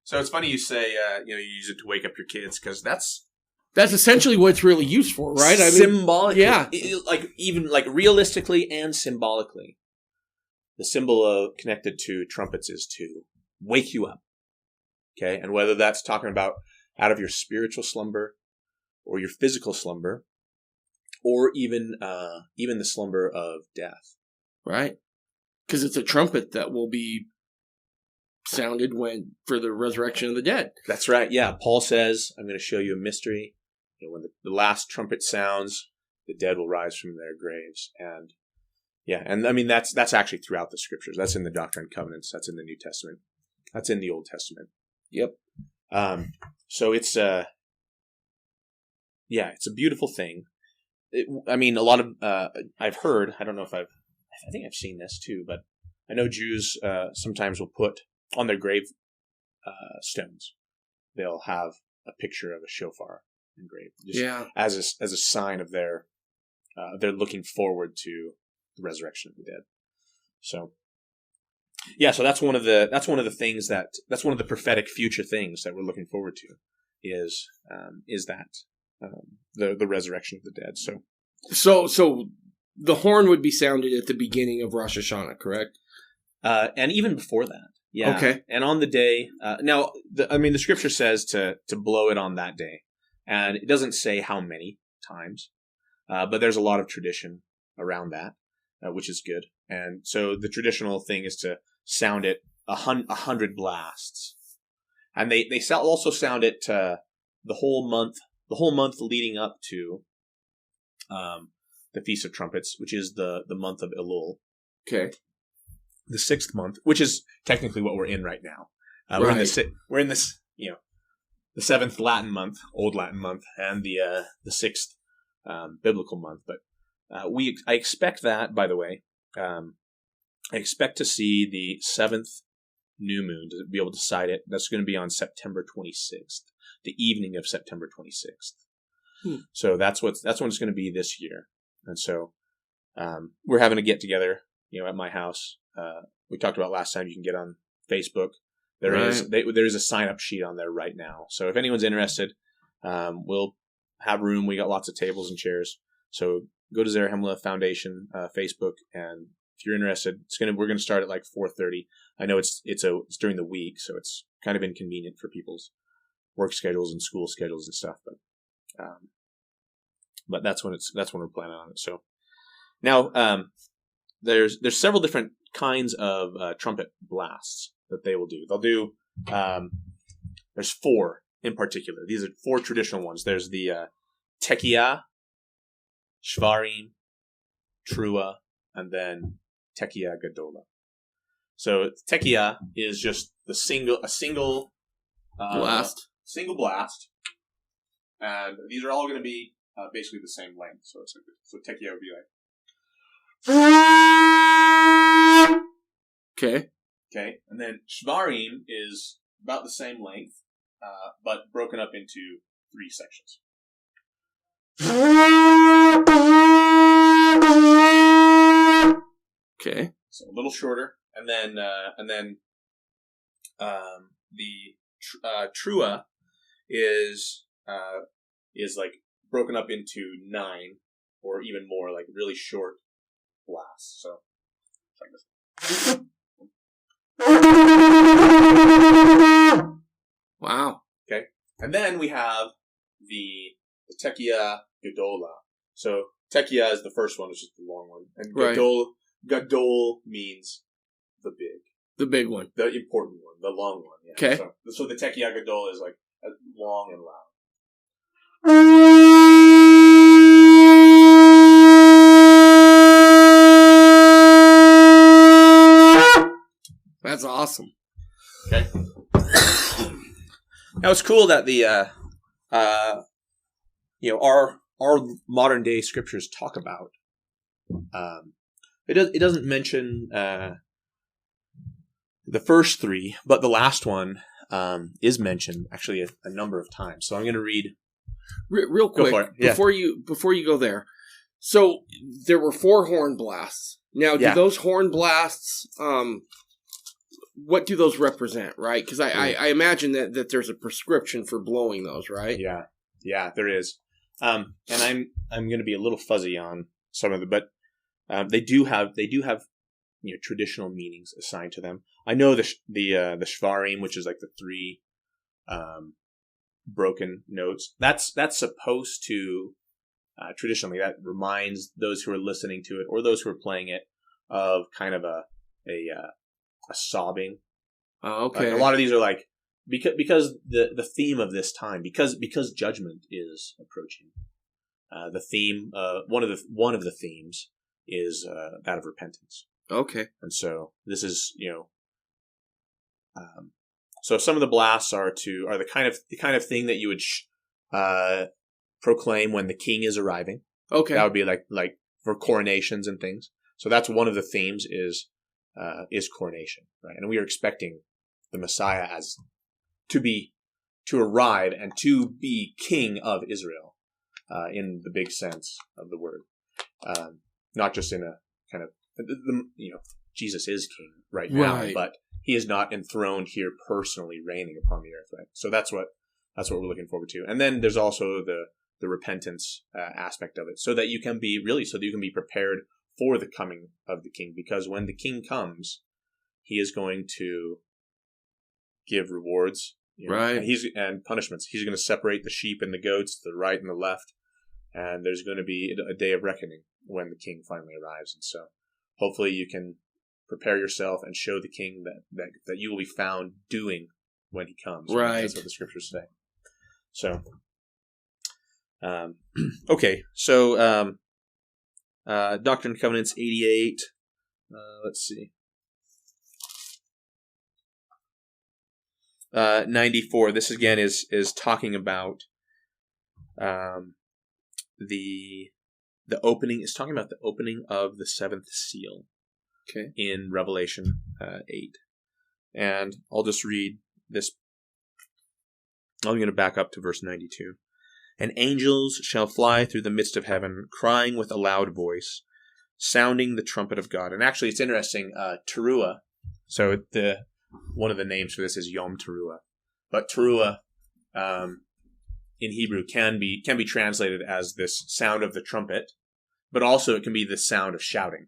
So it's funny you say, you use it to wake up your kids, because that's essentially what it's really used for, right? I mean, symbolically. yeah. Even realistically and symbolically. The symbol connected to trumpets is to wake you up. Okay? And whether that's talking about out of your spiritual slumber or your physical slumber or even the slumber of death. Right. Because it's a trumpet that will be sounded for the resurrection of the dead. That's right. Yeah. Paul says, I'm going to show you a mystery. When the last trumpet sounds, the dead will rise from their graves. And yeah, and I mean, that's actually throughout the scriptures. That's in the Doctrine and Covenants. That's in the New Testament. That's in the Old Testament. Yep. So it's it's a beautiful thing. A lot of, I've heard, I don't know if I think I've seen this too, but I know Jews, sometimes will put on their grave, stones, they'll have a picture of a shofar engraved. As a sign of they're looking forward to the resurrection of the dead. So, yeah, so that's one of the things that's one of the prophetic future things that we're looking forward to is the resurrection of the dead. So the horn would be sounded at the beginning of Rosh HaShanah, correct? And even before that. Yeah. Okay. And on the day, now, the scripture says to blow it on that day. And it doesn't say how many times, but there's a lot of tradition around that, which is good. And so the traditional thing is to sound it 100 blasts. And they also sound it the whole month leading up to the Feast of Trumpets, which is the month of Elul. Okay. The 6th month, which is technically what we're in right now. Right. We're in this, the 7th Latin month, Old Latin month, and the 6th biblical month. But I expect that, by the way, I expect to see the 7th new moon, to be able to sight it. That's going to be on September 26th, the evening of September 26th. So that's when it's going to be this year. And so we're having a get together, at my house. We talked about last time. You can get on Facebook. There is a sign up sheet on there right now. So if anyone's interested, we'll have room. We got lots of tables and chairs. So go to Zarahemla Foundation Facebook, and if you're interested, we're going to start at like 4:30. I know it's during the week, so it's kind of inconvenient for people's work schedules and school schedules and stuff. But that's when we're planning on it. So now there's several different kinds of trumpet blasts that they will do. They'll do there's 4 in particular. These are 4 traditional ones. There's the Tekiah, Shvarim, Trua, and then Tekiah Gadola. So Tekiah is just a single blast. Single blast. And these are all going to be basically the same length. So Tekiah would be like. Okay. Okay. And then Shvarim is about the same length, but broken up into 3 sections. Okay. So a little shorter, and then the Trua is like broken up into 9 or even more, like really short blasts. So like this. Wow. Okay. And then we have the Tekiah Gadola. So Tekiah is the first one, which is the long one. And Gadol means the big one. The important one, the long one. Yeah. Okay. So the Tekiah Gadol is like long and loud. That's awesome. Okay. Now it's cool that the our modern day scriptures talk about. It doesn't mention the first three, but the last one is mentioned actually a number of times. So I'm going to read real quick before you go there. So there were 4 horn blasts. Now, do those horn blasts? What do those represent? Right? Because I imagine that there's a prescription for blowing those. Right? Yeah, there is. And I'm going to be a little fuzzy on some of them, but they do have traditional meanings assigned to them. I know the shvarim, which is like the 3 broken notes. That's supposed to traditionally, that reminds those who are listening to it or those who are playing it of kind of a sobbing. Oh, okay. A lot of these are like because the theme of this time, because judgment is approaching. The theme, one of the themes is that of repentance. Okay. And so this is, so some of the blasts are the kind of thing that you would proclaim when the king is arriving. Okay. That would be like for coronations and things. So that's one of the themes is coronation, right? And we are expecting the Messiah to arrive and to be king of Israel, in the big sense of the word, not just in a kind of Jesus is king right now, but he is not enthroned here personally reigning upon the earth, right? So that's what we're looking forward to. And then there's also the repentance aspect of it, so that you can be prepared for the coming of the king, because when the king comes, he is going to give rewards, right? And punishments. He's going to separate the sheep and the goats, the right and the left, and there's going to be a day of reckoning when the king finally arrives. And so hopefully you can prepare yourself and show the king that you will be found doing when he comes. Right. That's what the scriptures say. So, okay. So, Doctrine and Covenants 88. Let's see. 94. This again is talking about the opening. It's talking about the opening of the 7th seal. Okay. In Revelation 8. And I'll just read this. I'm going to back up to verse 92. And angels shall fly through the midst of heaven, crying with a loud voice, sounding the trumpet of God. And actually, it's interesting. Teruah. So one of the names for this is Yom Teruah. But Teruah, in Hebrew, can be translated as this sound of the trumpet, but also it can be the sound of shouting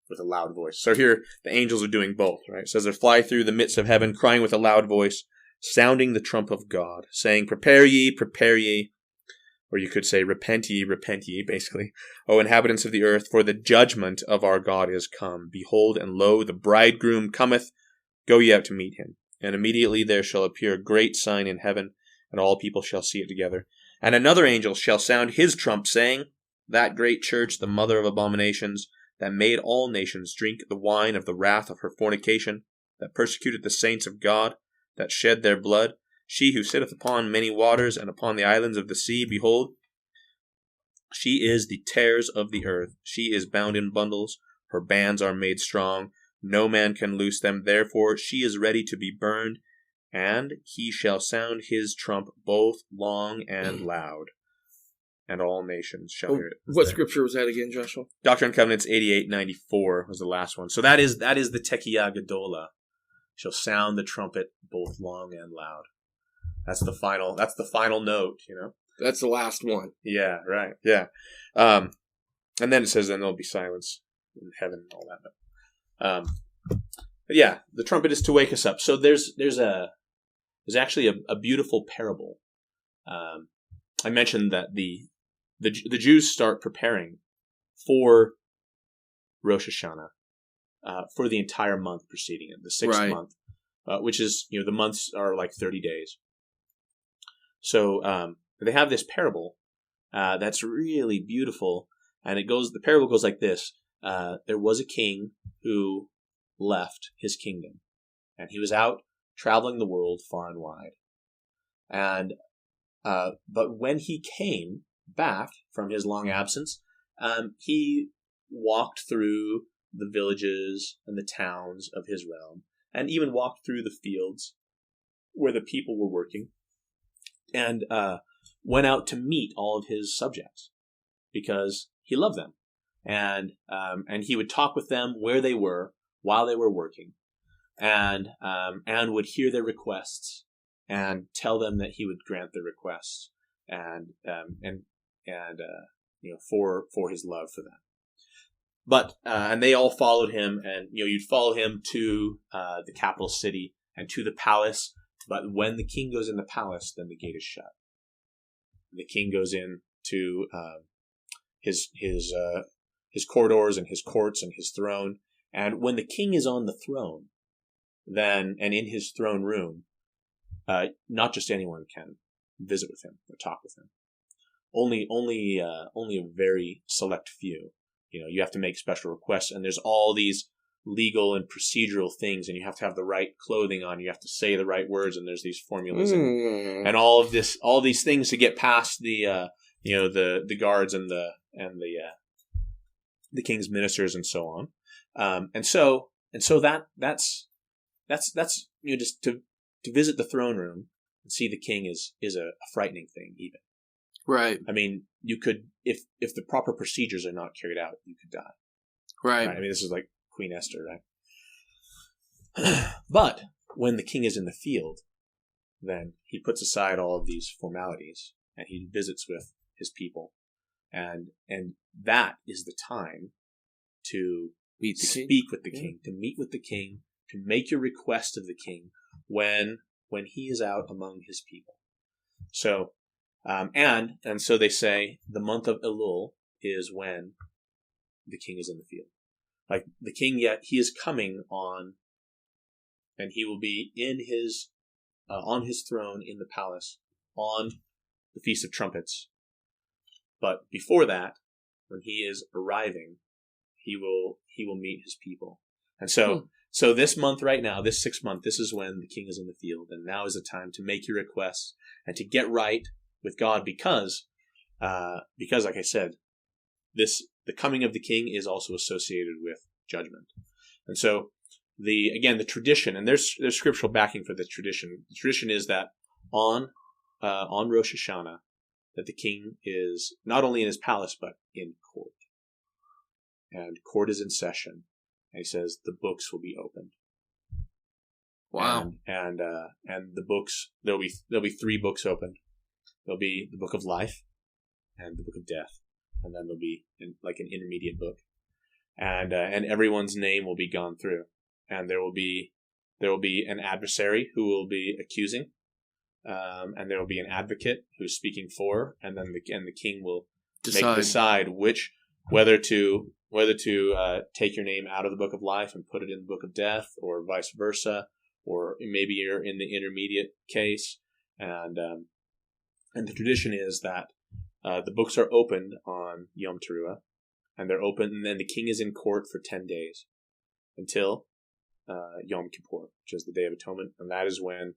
with a loud voice. So here, the angels are doing both, right? It says they fly through the midst of heaven, crying with a loud voice, sounding the trump of God, saying, prepare ye, or you could say, repent ye, basically, O inhabitants of the earth, for the judgment of our God is come. Behold, and lo, the bridegroom cometh, go ye out to meet him. And immediately there shall appear a great sign in heaven, and all people shall see it together. And another angel shall sound his trump, saying, that great church, the mother of abominations, that made all nations drink the wine of the wrath of her fornication, that persecuted the saints of God, that shed their blood, she who sitteth upon many waters and upon the islands of the sea, behold, she is the tares of the earth. She is bound in bundles, her bands are made strong, no man can loose them, therefore she is ready to be burned, and he shall sound his trump both long and loud. And all nations shall hear it. What scripture was that again, Joshua? Doctrine and Covenants 88:94 was the last one. So that is the Tekiah Gedola. Shall sound the trumpet both long and loud. That's the final note, That's the last one. Yeah, right. Yeah. And then it says, then there'll be silence in heaven and all that. But yeah, the trumpet is to wake us up. So there's actually a beautiful parable. I mentioned that the Jews start preparing for Rosh HaShanah for the entire month preceding it, the 6th month, which is, the months are like 30 days. So they have this parable that's really beautiful, and the parable goes like this. There was a king who left his kingdom, and he was out traveling the world far and wide. And but when he came back from his long absence, he walked through the villages and the towns of his realm, and even walked through the fields where the people were working, and went out to meet all of his subjects because he loved them, and he would talk with them where they were while they were working, and would hear their requests and tell them that he would grant their requests, and for his love for them. But and they all followed him, and you'd follow him to the capital city and to the palace. But when the king goes in the palace, then the gate is shut. The king goes in to his corridors and his courts and his throne. And when the king is on the throne, then and in his throne room, not just anyone can visit with him or talk with him. Only a very select few. You have to make special requests, and there's all these legal and procedural things, and you have to have the right clothing on. You have to say the right words, and there's these formulas and all these things to get past the guards and the king's ministers and so on. And so that's just to visit the throne room and see the king is a frightening thing even. Right. I mean, you could, if the proper procedures are not carried out, you could die. Right. I mean, this is like Queen Esther, right? But when the king is in the field, then he puts aside all of these formalities and he visits with his people, and that is the time to speak with the king, to meet with the king, to make your request of the king when he is out among his people. So. And so they say the month of Elul is when the king is in the field. Like the king, yet he is coming on, and he will be in his on his throne in the palace on the Feast of Trumpets. But before that, when he is arriving, he will meet his people. And so this month right now, this 6th month, this is when the king is in the field, and now is the time to make your requests and to get right with God, because like I said, the coming of the king is also associated with judgment. And so the tradition, and there's scriptural backing for this tradition. The tradition is that on Rosh HaShanah, that the king is not only in his palace but in court, and court is in session, and he says the books will be opened. Wow. And the books, there'll be 3 books opened. There'll be the book of life and the book of death, and then there'll be like an intermediate book, and everyone's name will be gone through, and there will be an adversary who will be accusing, and there will be an advocate who's speaking for, and then the king will decide whether to take your name out of the book of life and put it in the book of death, or vice versa, or maybe you're in the intermediate case, and the tradition is that the books are opened on Yom Teruah, and they're open, and then the king is in court for 10 days until Yom Kippur, which is the Day of Atonement, and that is when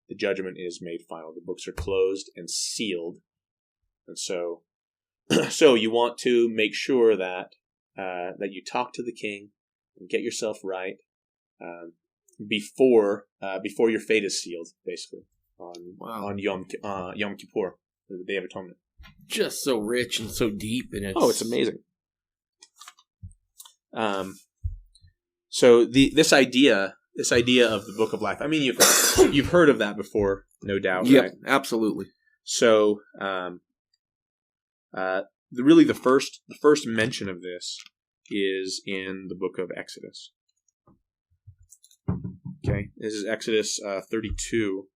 the judgment is made final. The books are closed and sealed, and so you want to make sure that you talk to the king and get yourself right before your fate is sealed, basically. On Yom Kippur, the Day of Atonement. Just so rich and so deep, and it's amazing. So this idea of the Book of Life. I mean, you've heard of that before, no doubt. Yep, right? Absolutely. So, the first mention of this is in the book of Exodus. Okay, this is Exodus 32.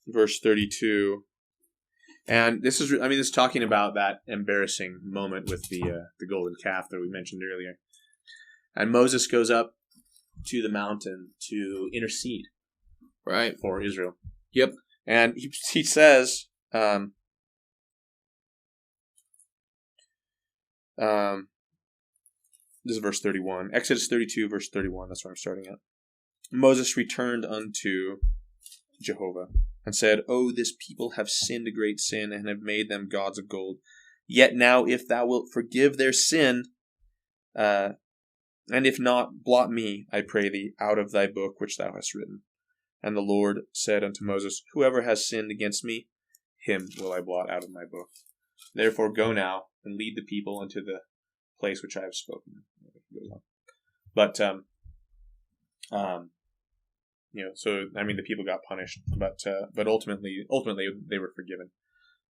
Verse 32, and this is talking about that embarrassing moment with the golden calf that we mentioned earlier. And Moses goes up to the mountain to intercede, right, for Israel. Yep, and he says, This is verse 31. Exodus 32, verse 31. That's where I'm starting at. Moses returned unto Jehovah and said, "Oh, this people have sinned a great sin and have made them gods of gold. Yet now, if thou wilt forgive their sin, and if not, blot me, I pray thee, out of thy book which thou hast written." And the Lord said unto Moses, "Whoever has sinned against me, him will I blot out of my book. Therefore go now and lead the people into the place which I have spoken." But so I mean, the people got punished, but ultimately they were forgiven.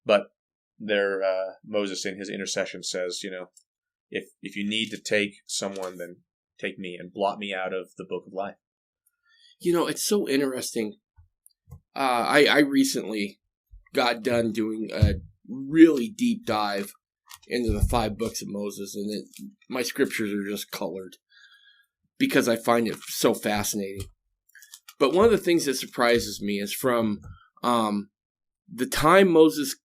But Moses in his intercession says, if you need to take someone, then take me and blot me out of the book of life. It's so interesting. I recently got done doing a really deep dive into the 5 books of Moses, and my scriptures are just colored because I find it so fascinating. But one of the things that surprises me is from the time Moses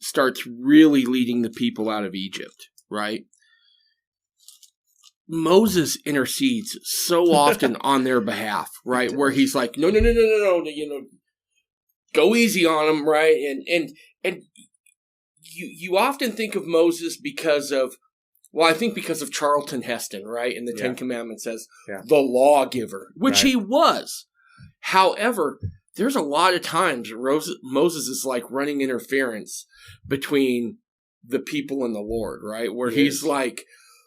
starts really leading the people out of Egypt, right? Moses intercedes so often on their behalf, right? Where he's like, no, go easy on them, right? And you often think of Moses because of Charlton Heston, right? And the Ten Commandments says the lawgiver, which he was. However, there's a lot of times Moses is like running interference between the people and the Lord, right? Where he's like,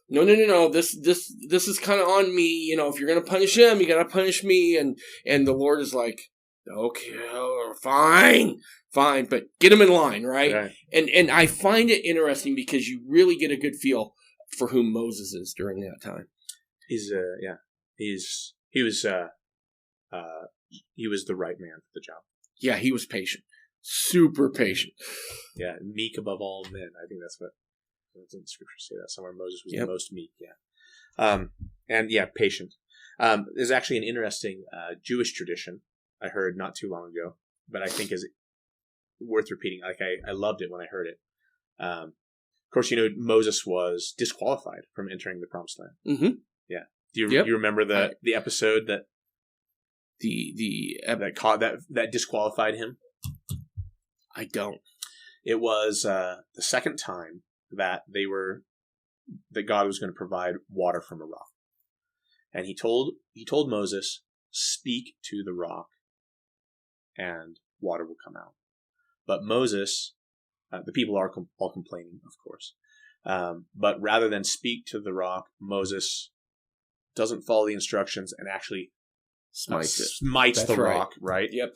no, this is kind of on me. If you're going to punish him, you got to punish me. And the Lord is like, okay, fine, but get him in line, right? And I find it interesting because you really get a good feel for who Moses is during that time. He was the right man for the job. Yeah, he was patient. Super patient. Yeah, meek above all men. I think that's what the scriptures say that somewhere. Moses was the most meek. Yeah. Patient. There's actually an interesting Jewish tradition I heard not too long ago, but I think is worth repeating. Like I loved it when I heard it. Of course, Moses was disqualified from entering the Promised Land. Mm-hmm. Yeah. Do you remember the episode that that disqualified him? I don't. It was the second time that God was going to provide water from a rock, and he told Moses, "Speak to the rock, and water will come out." But Moses, the people are all complaining, of course, but rather than speak to the rock, Moses doesn't follow the instructions and actually smites the rock, right? Yep.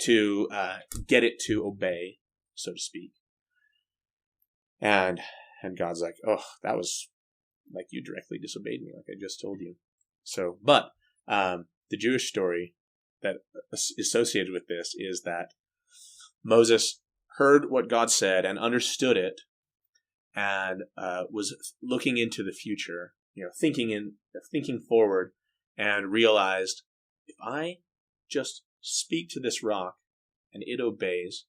To get it to obey, so to speak. And God's like, "Oh, that was like you directly disobeyed me, like I just told you." So, but the Jewish story that is associated with this is that Moses heard what God said and understood it, and was looking into the future, thinking forward, and realized, if I just speak to this rock and it obeys,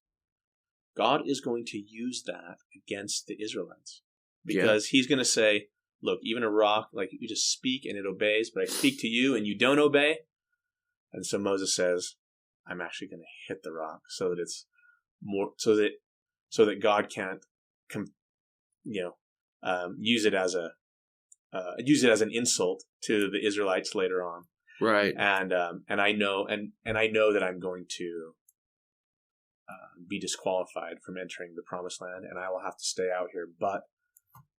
God is going to use that against the Israelites, because he's going to say, "Look, even a rock, like you just speak and it obeys, but I speak to you and you don't obey." And so Moses says, "I'm actually going to hit the rock so that it's more, so that God can't, use it as an insult to the Israelites later on." Right. And I know that I'm going to be disqualified from entering the Promised Land, and I will have to stay out here. But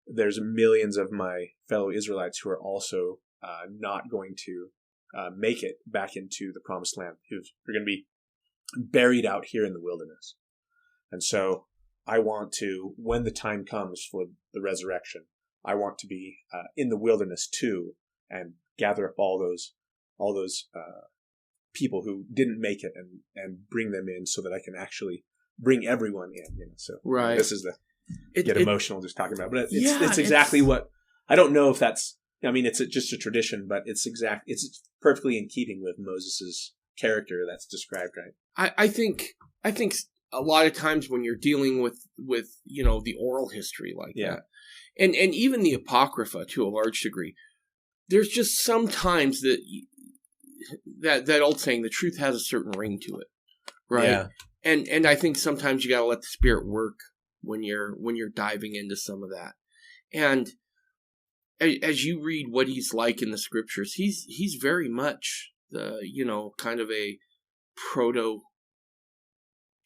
there's millions of my fellow Israelites who are also not going to make it back into the Promised Land, who are going to be buried out here in the wilderness. And so I want to, when the time comes for the resurrection, I want to be in the wilderness too, and gather up all those people who didn't make it and bring them in, so that I can actually bring everyone in. So right. This is get emotional just talking about it. But it's exactly what, I don't know if that's, it's just a tradition, but it's perfectly in keeping with Moses's character that's described, right? I think a lot of times when you're dealing with the oral history like that, and even the Apocrypha to a large degree, there's just sometimes that old saying, the truth has a certain ring to it, right? Yeah. And I think sometimes you got to let the Spirit work when you're diving into some of that. And as you read what he's like in the scriptures, he's very much the kind of a proto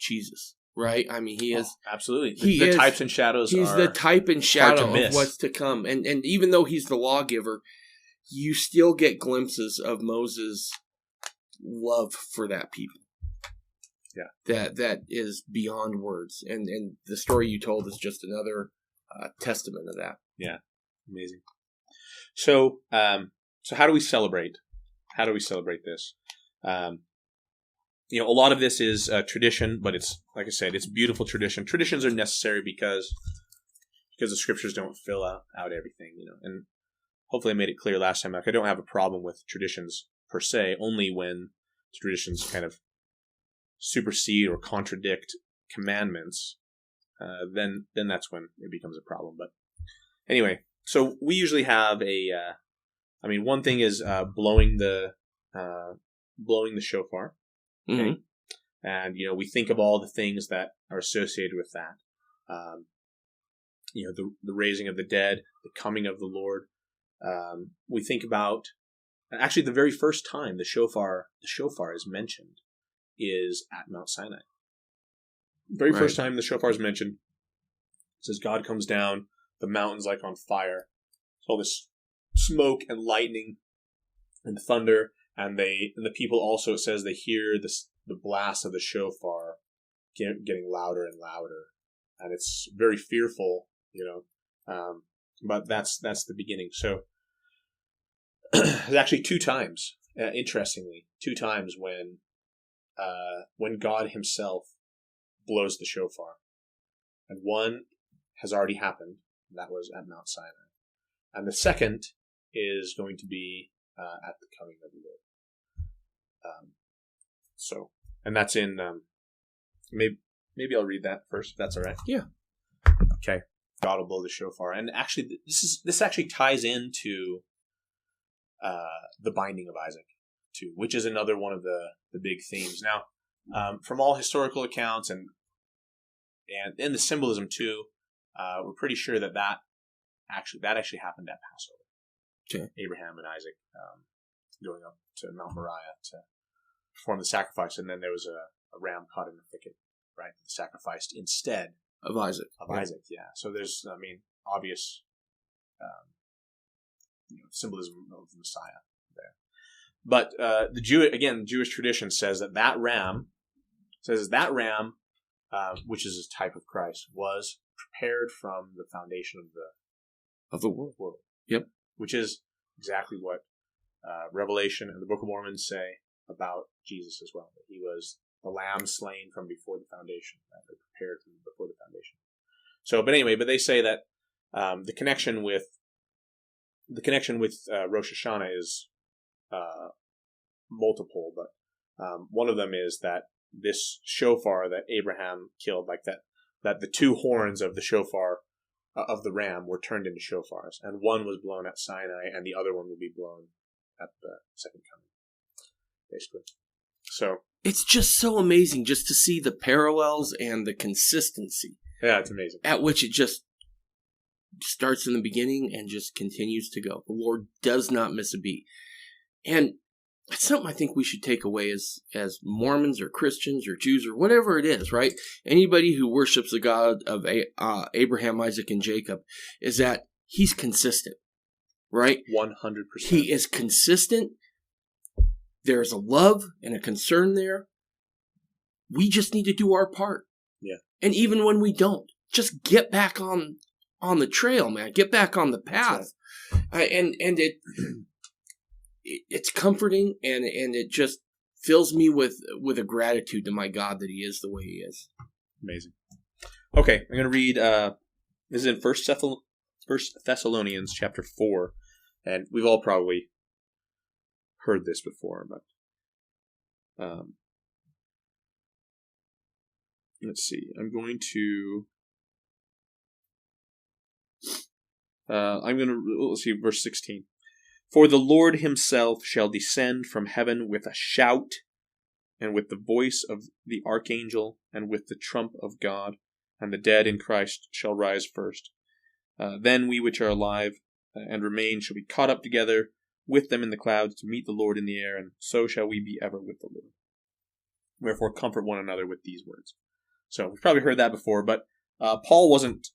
Jesus, right? I mean, he is absolutely. The types and shadows. He's the type and shadow of what's to come. And even though he's the lawgiver, you still get glimpses of Moses' love for that people. Yeah, that is beyond words, and the story you told is just another testament of that. Yeah, amazing. So, how do we celebrate? How do we celebrate this? A lot of this is tradition, but it's, like I said, it's beautiful tradition. Traditions are necessary because the scriptures don't fill out everything, and hopefully I made it clear last time. I don't have a problem with traditions per se, only when traditions kind of supersede or contradict commandments, then that's when it becomes a problem. But anyway, so we usually have one thing is blowing the shofar, okay? And we think of all the things that are associated with that. The raising of the dead, the coming of the Lord. We think about actually the very first time the shofar is mentioned is at Mount Sinai. Very first time the shofar is mentioned, it says God comes down, the mountain's like on fire. All this smoke and lightning and thunder, and the people also, it says, they hear the blast of the shofar getting louder and louder, and it's very fearful, but that's the beginning. So there's actually two times, interestingly, when God himself blows the shofar. And one has already happened, and that was at Mount Sinai. And the second is going to be at the coming of the Lord. And that's in, maybe I'll read that first, if that's all right. Yeah. Okay. God will blow the shofar. And actually, this actually ties into the binding of Isaac, too, which is another one of the big themes. Now, from all historical accounts and the symbolism too, we're pretty sure that actually happened at Passover. Okay. Abraham and Isaac going up to Mount Moriah to perform the sacrifice, and then there was a ram caught in the thicket, right? Sacrificed instead of Isaac. Isaac, yeah. So there's, obvious symbolism of the Messiah there. But the Jewish tradition says that ram, which is a type of Christ, was prepared from the foundation of the world. Yep. Which is exactly what Revelation and the Book of Mormon say about Jesus as well. That he was the lamb slain from before the foundation, prepared from before the foundation. So, but anyway, they say that the connection with Rosh HaShanah is multiple, but one of them is that this shofar that Abraham killed, like that the two horns of the shofar of the ram were turned into shofars, and one was blown at Sinai, and the other one will be blown at the second coming, basically. So it's just so amazing just to see the parallels and the consistency. Yeah, it's amazing. At which it just starts in the beginning and just continues to go. The Lord does not miss a beat. And that's something I think we should take away as Mormons or Christians or Jews or whatever it is, right? Anybody who worships the God of Abraham, Isaac, and Jacob, is that he's consistent, right? 100%. He is consistent. There's a love and a concern there. We just need to do our part. Yeah. And even when we don't, just get back on the trail, man. Get back on the path. Right. And it's comforting, and it just fills me with a gratitude to my God that he is the way he is. Amazing. Okay, I'm going to read, this is in 1 Thessalonians chapter 4, and we've all probably heard this before, but let's see. I'm going to. Let's see, verse 16. For the Lord himself shall descend from heaven with a shout, and with the voice of the archangel, and with the trump of God, and the dead in Christ shall rise first. Then we which are alive and remain shall be caught up together with them in the clouds to meet the Lord in the air, and so shall we be ever with the Lord. Wherefore comfort one another with these words. So we've probably heard that before, but Paul wasn't.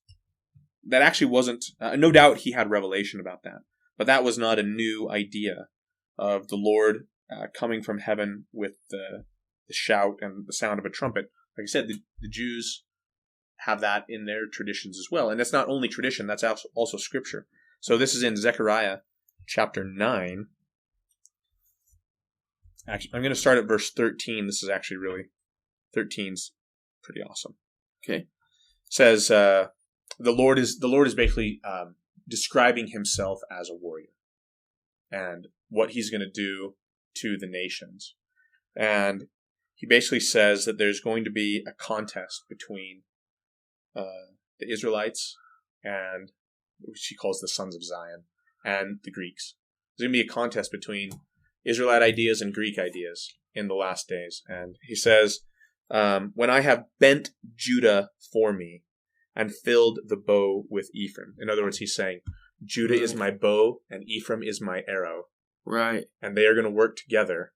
That actually wasn't. No doubt he had revelation about that, but that was not a new idea of the Lord coming from heaven with the shout and the sound of a trumpet. Like I said, the Jews have that in their traditions as well, and that's not only tradition; that's also scripture. So this is in Zechariah chapter 9. Actually, I'm going to start at verse 13. This is actually really 13's pretty awesome. Okay, it says the Lord is basically describing himself as a warrior and what he's going to do to the nations, and he basically says that there's going to be a contest between the Israelites and which he calls the sons of Zion and the Greeks. There's going to be a contest between Israelite ideas and Greek ideas in the last days. And he says, when I have bent Judah for me and filled the bow with Ephraim. In other words, he's saying, Judah is my bow and Ephraim is my arrow. Right. And they are going to work together.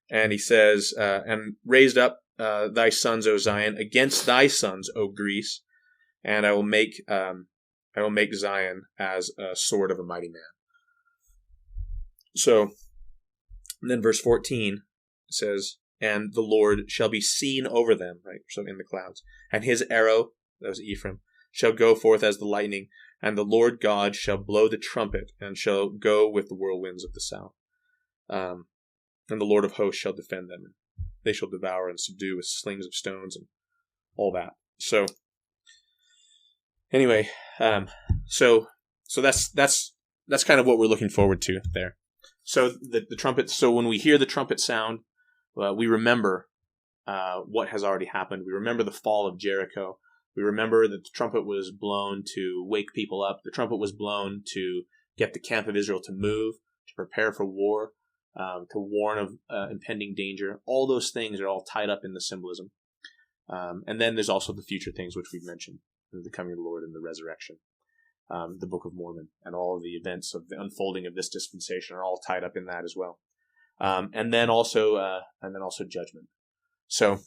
And he says, and raised up thy sons, O Zion, against thy sons, O Greece, and I will make Zion as a sword of a mighty man. So, and then verse 14 says, and the Lord shall be seen over them, right? So in the clouds, and his arrow, that was Ephraim, shall go forth as the lightning, and the Lord God shall blow the trumpet, and shall go with the whirlwinds of the south. And the Lord of hosts shall defend them, and they shall devour and subdue with slings of stones and all that. So, anyway, so that's kind of what we're looking forward to there. So the trumpet. So when we hear the trumpet sound, we remember what has already happened. We remember the fall of Jericho. We remember that the trumpet was blown to wake people up. The trumpet was blown to get the camp of Israel to move, to prepare for war, to warn of impending danger. All those things are all tied up in the symbolism. And then there's also the future things which we've mentioned, the coming of the Lord and the resurrection. The Book of Mormon and all of the events of the unfolding of this dispensation are all tied up in that as well. And then also judgment. So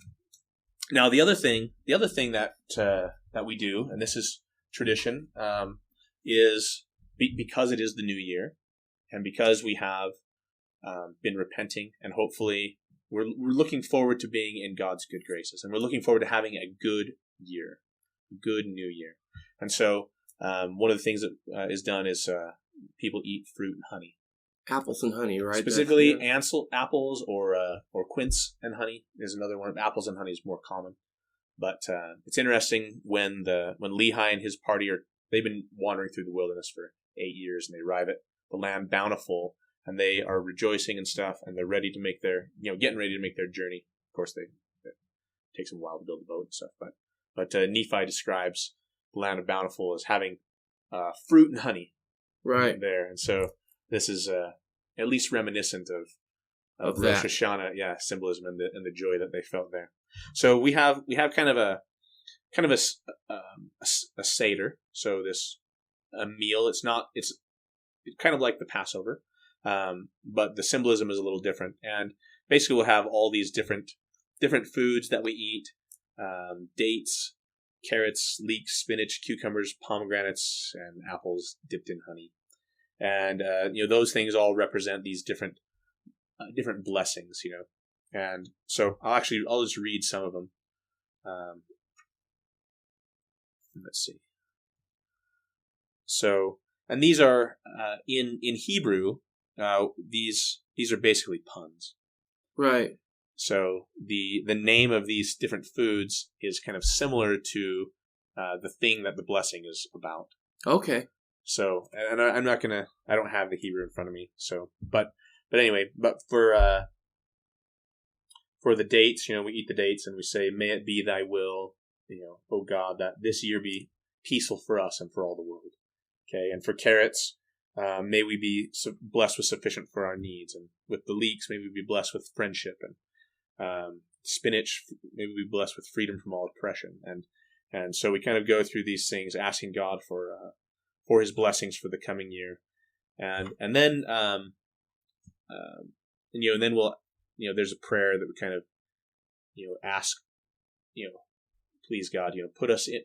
now the other thing that we do, and this is tradition, is because it is the new year, and because we have been repenting, and hopefully we're looking forward to being in God's good graces, and we're looking forward to having a good year, a good new year. And so one of the things that is done is people eat fruit and honey. Apples and honey, right? Specifically, apples or quince and honey is another one. Apples and honey is more common, but it's interesting when Lehi and his party they've been wandering through the wilderness for 8 years, and they arrive at the land bountiful, and they are rejoicing and stuff, and they're ready to make getting ready to make their journey. Of course, it takes them a while to build a boat and stuff, but Nephi describes the land of bountiful as having fruit and honey, right there, and so. This is at least reminiscent of Rosh HaShanah, symbolism and the joy that they felt there. So we have kind of a seder. So a meal. It's kind of like the Passover, but the symbolism is a little different. And basically, we'll have all these different foods that we eat: dates, carrots, leeks, spinach, cucumbers, pomegranates, and apples dipped in honey. And those things all represent these different blessings, And so I'll just read some of them. Let's see. So, and these are in Hebrew. These are basically puns, right? So the name of these different foods is kind of similar to the thing that the blessing is about. Okay. So, and I don't have the Hebrew in front of me. So, but anyway, but for the dates, we eat the dates and we say, may it be thy will oh God, that this year be peaceful for us and for all the world. Okay, and for carrots, may we be blessed with sufficient for our needs, and with the leeks, may we be blessed with friendship, and spinach, may we be blessed with freedom from all oppression, and so we kind of go through these things, asking God for His blessings for the coming year, and then and then we'll there's a prayer that we kind of ask please God put us in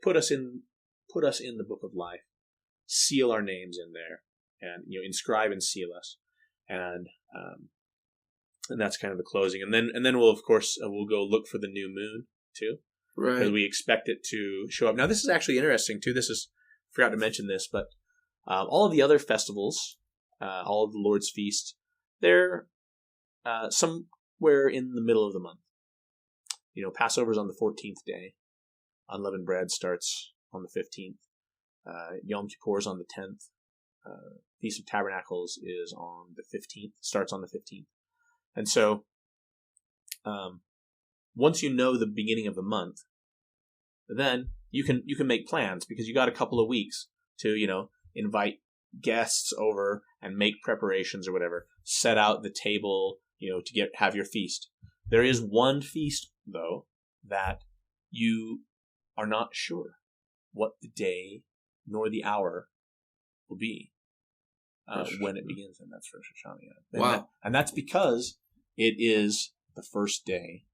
the book of life, seal our names in there, and inscribe and seal us, and that's kind of the closing, and then we'll of course we'll go look for the new moon too, right? Because we expect it to show up. Now this is actually interesting too. Forgot to mention this, but all of the other festivals, all of the Lord's feast, they're somewhere in the middle of the month. Passover's on the 14th day. Unleavened bread starts on the 15th. Yom Kippur's on the 10th. Feast of Tabernacles is on the 15th. Starts on the 15th. And so, once you know the beginning of the month, then you can make plans, because you got a couple of weeks to invite guests over and make preparations or whatever. Set out the table, to have your feast. There is one feast though that you are not sure what the day nor the hour will be when it begins, and that's Rosh HaShanah. Wow. And that's because it is the first day,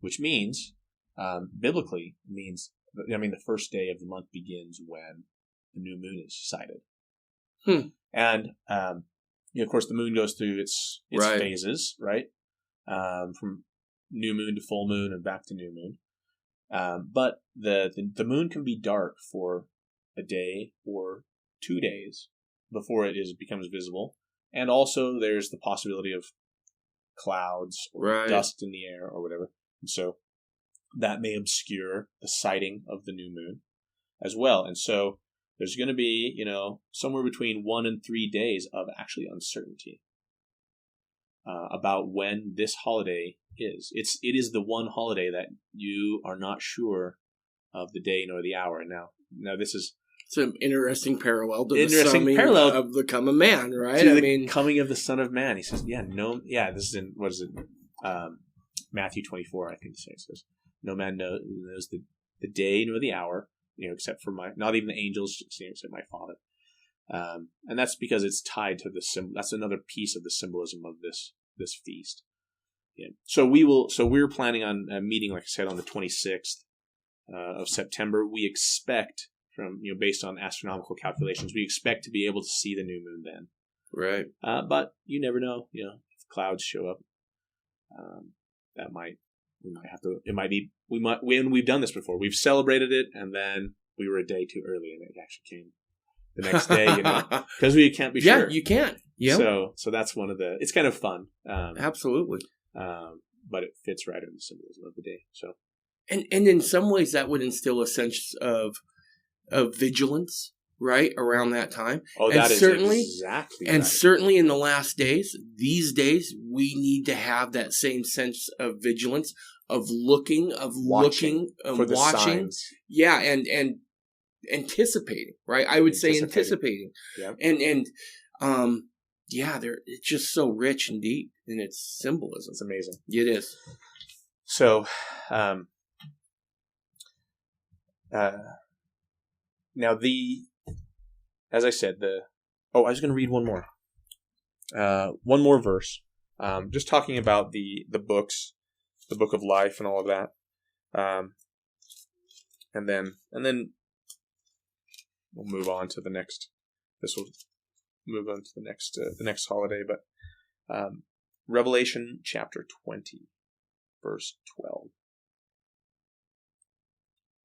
which means, biblically, the first day of the month begins when the new moon is sighted. And, of course, the moon goes through its right. phases, right? From new moon to full moon and back to new moon. But the moon can be dark for a day or 2 days before it becomes visible. And also there's the possibility of clouds or right. dust in the air or whatever. And so that may obscure the sighting of the new moon as well. And so there's going to be, somewhere between 1 and 3 days of actually uncertainty about when this holiday is. It is the one holiday that you are not sure of the day nor the hour. Now this is an interesting parallel to the coming of the Son of Man, right? To the coming of the Son of Man. He says, this is in, what is it? Matthew 24, I think it says, no man knows the day nor the hour, except for not even the angels, except my Father. And that's because it's tied to the symbol. That's another piece of the symbolism of this feast. Yeah. So we're planning on meeting, like I said, on the 26th of September. We expect, based on astronomical calculations, we expect to be able to see the new moon then. Right. But you never know. If clouds show up, we've done this before. We've celebrated it, and then we were a day too early, and it actually came the next day, because we can't be sure. Yeah, you can't. Yeah. So that's one of it's kind of fun. Absolutely. But it fits right in the symbolism of the day. So. And in some ways that would instill a sense of vigilance, right, around that time. Oh, and that certainly, is exactly and right. certainly in the last days, these days, we need to have that same sense of vigilance, of watching for the signs. Yeah, and anticipating, right? I would say anticipating. Yeah. And it's just so rich and deep in its symbolism. It's amazing. It is. So, now as I said, I was going to read one more verse, just talking about the books, the book of life and all of that. And then we'll move on to the next, the next holiday, but, Revelation chapter 20, verse 12.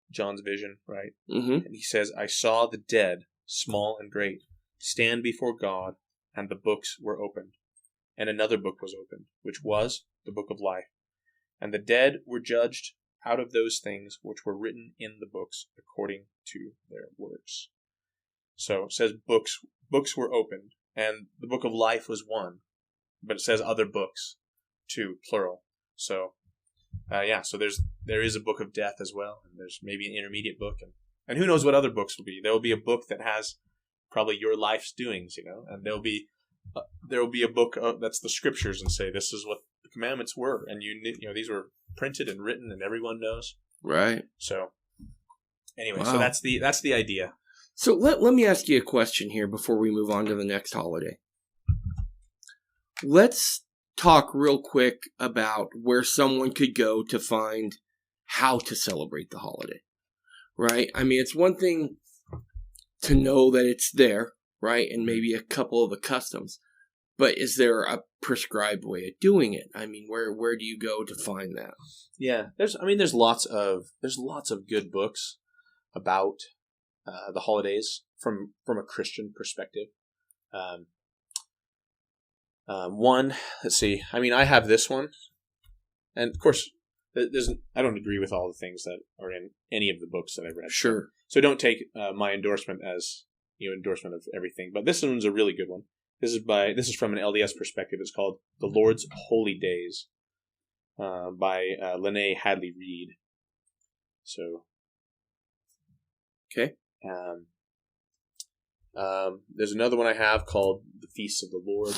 John's vision, right? Mm-hmm. And he says, I saw the dead, small and great, stand before God, and the books were opened. And another book was opened, which was the book of life. And the dead were judged out of those things which were written in the books according to their works. So it says books were opened, and the book of life was one, but it says other books too, plural. So So there is a book of death as well, and there's maybe an intermediate book, and who knows what other books will be. There will be a book that has probably your life's doings, and there will be a book that's the scriptures and say this is what the commandments were, and these were printed and written, and everyone knows. Right. So anyway, Wow. so that's the idea. So let me ask you a question here before we move on to the next holiday. Let's talk real quick about where someone could go to find how to celebrate the holiday, right? I mean, it's one thing to know that it's there, right? And maybe a couple of the customs, but is there a prescribed way of doing it? I mean, where do you go to find that? Yeah, there's lots of good books about the holidays from a Christian perspective. One, let's see. I mean, I have this one, and of course, I don't agree with all the things that are in any of the books that I've read. Sure. So don't take my endorsement as endorsement of everything. But this one's a really good one. This is from an LDS perspective. It's called "The Lord's Holy Days" by Lene Hadley Reed. So, okay. There's another one I have called "The Feasts of the Lord."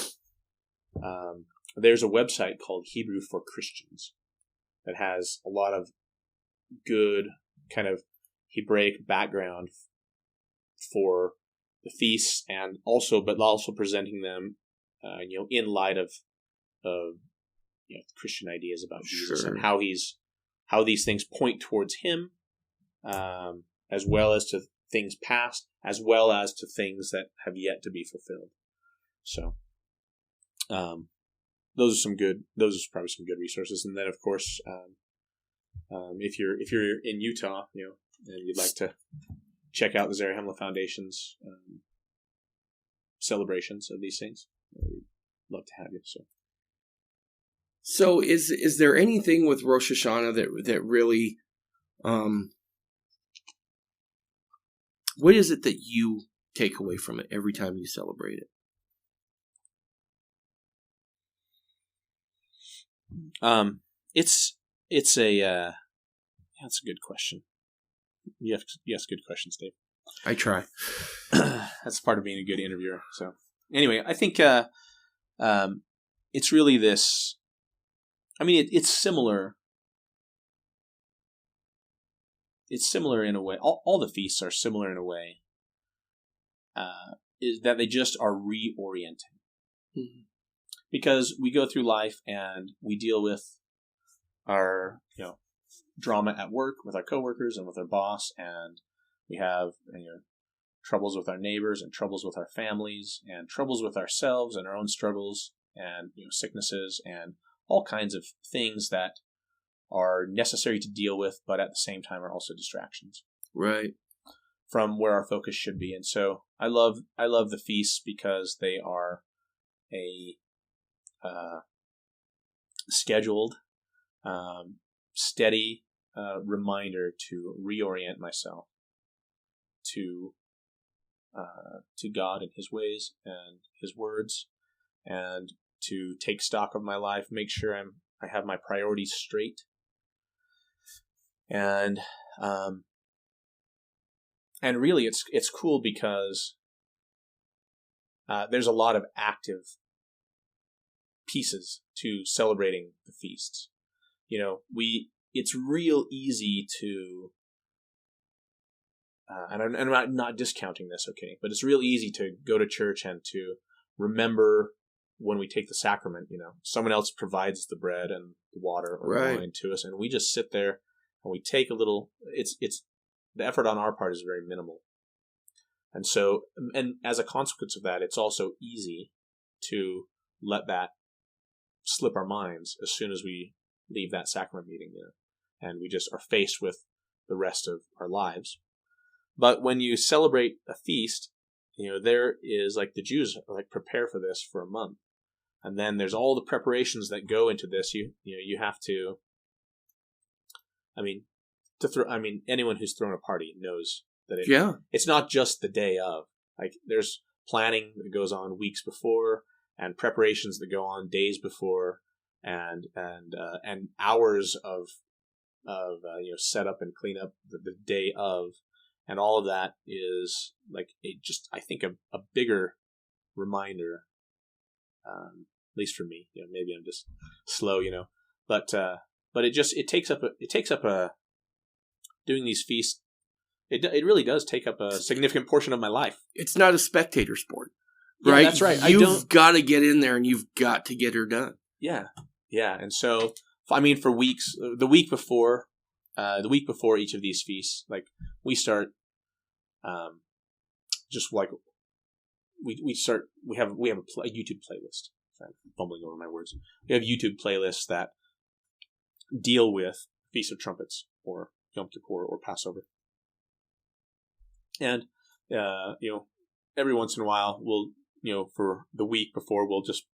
There's a website called Hebrew for Christians that has a lot of good kind of Hebraic background for the feasts, and also presenting them, in light of Christian ideas about Jesus, Sure. and how these things point towards Him, as well as to things past, as well as to things that have yet to be fulfilled. So, those are probably some good resources. And then, of course, if you're in Utah, and you'd like to check out the Zarahemla Foundation's celebrations of these things, we'd love to have you. So is there anything with Rosh Hashanah that really, what is it that you take away from it every time you celebrate it? That's a good question. You ask good questions, Dave. I try. That's part of being a good interviewer. So anyway, I think it's really this. I mean, it's similar. It's similar in a way. All the feasts are similar in a way. Is that they just are reorienting. Mm-hmm. Because we go through life and we deal with our drama at work with our coworkers and with our boss, and we have troubles with our neighbors and troubles with our families and troubles with ourselves and our own struggles and sicknesses and all kinds of things that are necessary to deal with, but at the same time are also distractions. Right. From where our focus should be. And so I love the feasts because they are a scheduled, steady reminder to reorient myself to God and His ways and His words, and to take stock of my life, make sure I have my priorities straight, and really it's cool because there's a lot of active pieces to celebrating the feasts. It's real easy to, and I'm not discounting this, okay, but it's real easy to go to church and to remember when we take the sacrament, someone else provides the bread and the water or the wine to us, and we just sit there and we take a little, it's the effort on our part is very minimal. And so, and as a consequence of that, it's also easy to let that slip our minds as soon as we leave that sacrament meeting, and we just are faced with the rest of our lives. But when you celebrate a feast, there is, like the Jews prepare for this for a month. And then there's all the preparations that go into this. You have to, anyone who's thrown a party knows that it's not just the day of. There's planning that goes on weeks before and preparations that go on days before. and hours of setup and cleanup the day of, and all of that is like I think a bigger reminder, at least for me. Maybe I'm just slow, but it takes up doing these feasts. It really does take up a significant portion of my life. It's not a spectator sport, right? Yeah, that's right. You've got to get in there and you've got to get her done. Yeah. And so, I mean, for weeks, the week before each of these feasts, like we start, just like we have a YouTube playlist. I'm fumbling over my words. We have YouTube playlists that deal with Feast of Trumpets or Yom Kippur or Passover. And, every once in a while we'll, for the week before, we'll just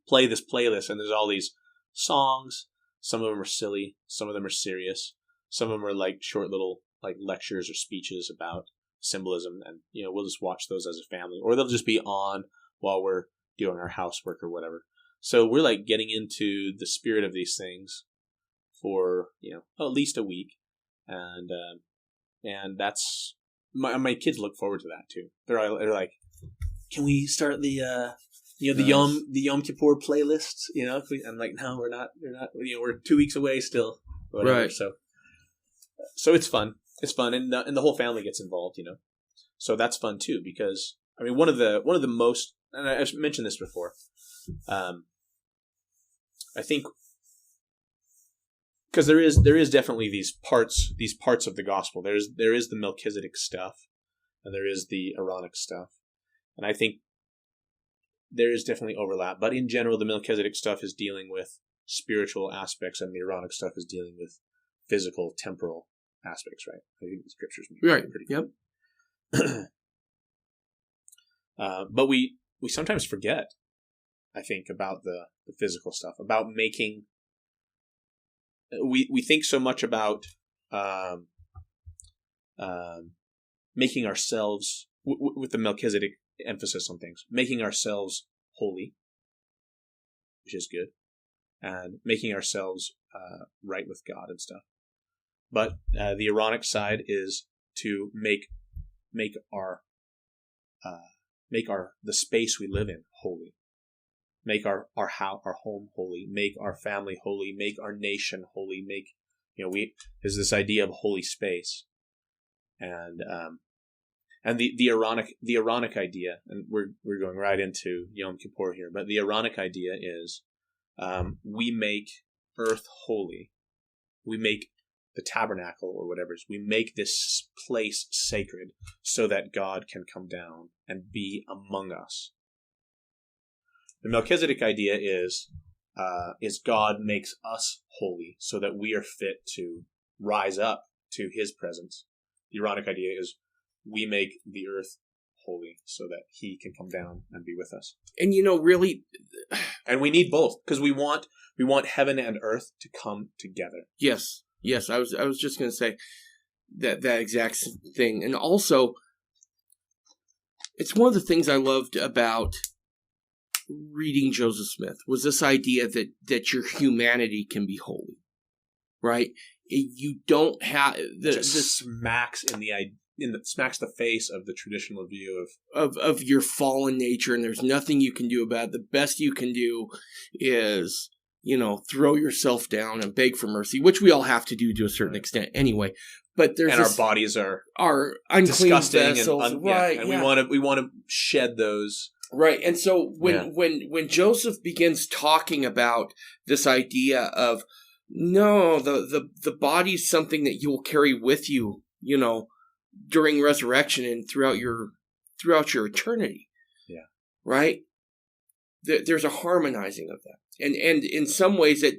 play this playlist, and there's all these songs. Some of them are silly. Some of them are serious. Some of them are like short little like lectures or speeches about symbolism. And, we'll just watch those as a family, or they'll just be on while we're doing our housework or whatever. So we're like getting into the spirit of these things for, at least a week. And that's, my kids look forward to that too. They're like, can we start the Yom Kippur playlist? I'm like, no, we're not. We're 2 weeks away still. Whatever. Right. So it's fun. It's fun, and the whole family gets involved. So that's fun too, because I mean, one of the most, and I've mentioned this before. I think because there is definitely these parts of the gospel. There is the Melchizedek stuff, and there is the Aaronic stuff, and I think there is definitely overlap. But in general, the Melchizedek stuff is dealing with spiritual aspects, and the Aaronic stuff is dealing with physical, temporal aspects. Right? I think the scriptures make right. Pretty Yep. But we sometimes forget, I think, about the physical stuff, about making. We think so much about making ourselves, with the Melchizedek emphasis on things, making ourselves holy, which is good, and making ourselves right with God and stuff. But the Aaronic side is to make the space we live in holy. Make our home holy, make our family holy, make our nation holy, there's this idea of holy space. And the Aaronic idea, and we're going right into Yom Kippur here, but the Aaronic idea is we make earth holy. We make the tabernacle or whatever it is, we make this place sacred so that God can come down and be among us. The Melchizedek idea is God makes us holy so that we are fit to rise up to his presence. The Aaronic idea is we make the earth holy so that he can come down and be with us. And really, and we need both, because we want heaven and earth to come together. Yes. I was just going to say that exact thing. And also, it's one of the things I loved about reading Joseph Smith was this idea that your humanity can be holy, right? You don't have smacks smacks the face of the traditional view of your fallen nature, and there's nothing you can do about it. The best you can do is throw yourself down and beg for mercy, which we all have to do to a certain extent anyway. But our bodies are unclean disgusting vessels, and right? And we want to shed those. Right, and so when Joseph begins talking about this idea of no, the body's something that you will carry with you, during resurrection and throughout your eternity. Yeah. Right? There's a harmonizing of that. And in some ways it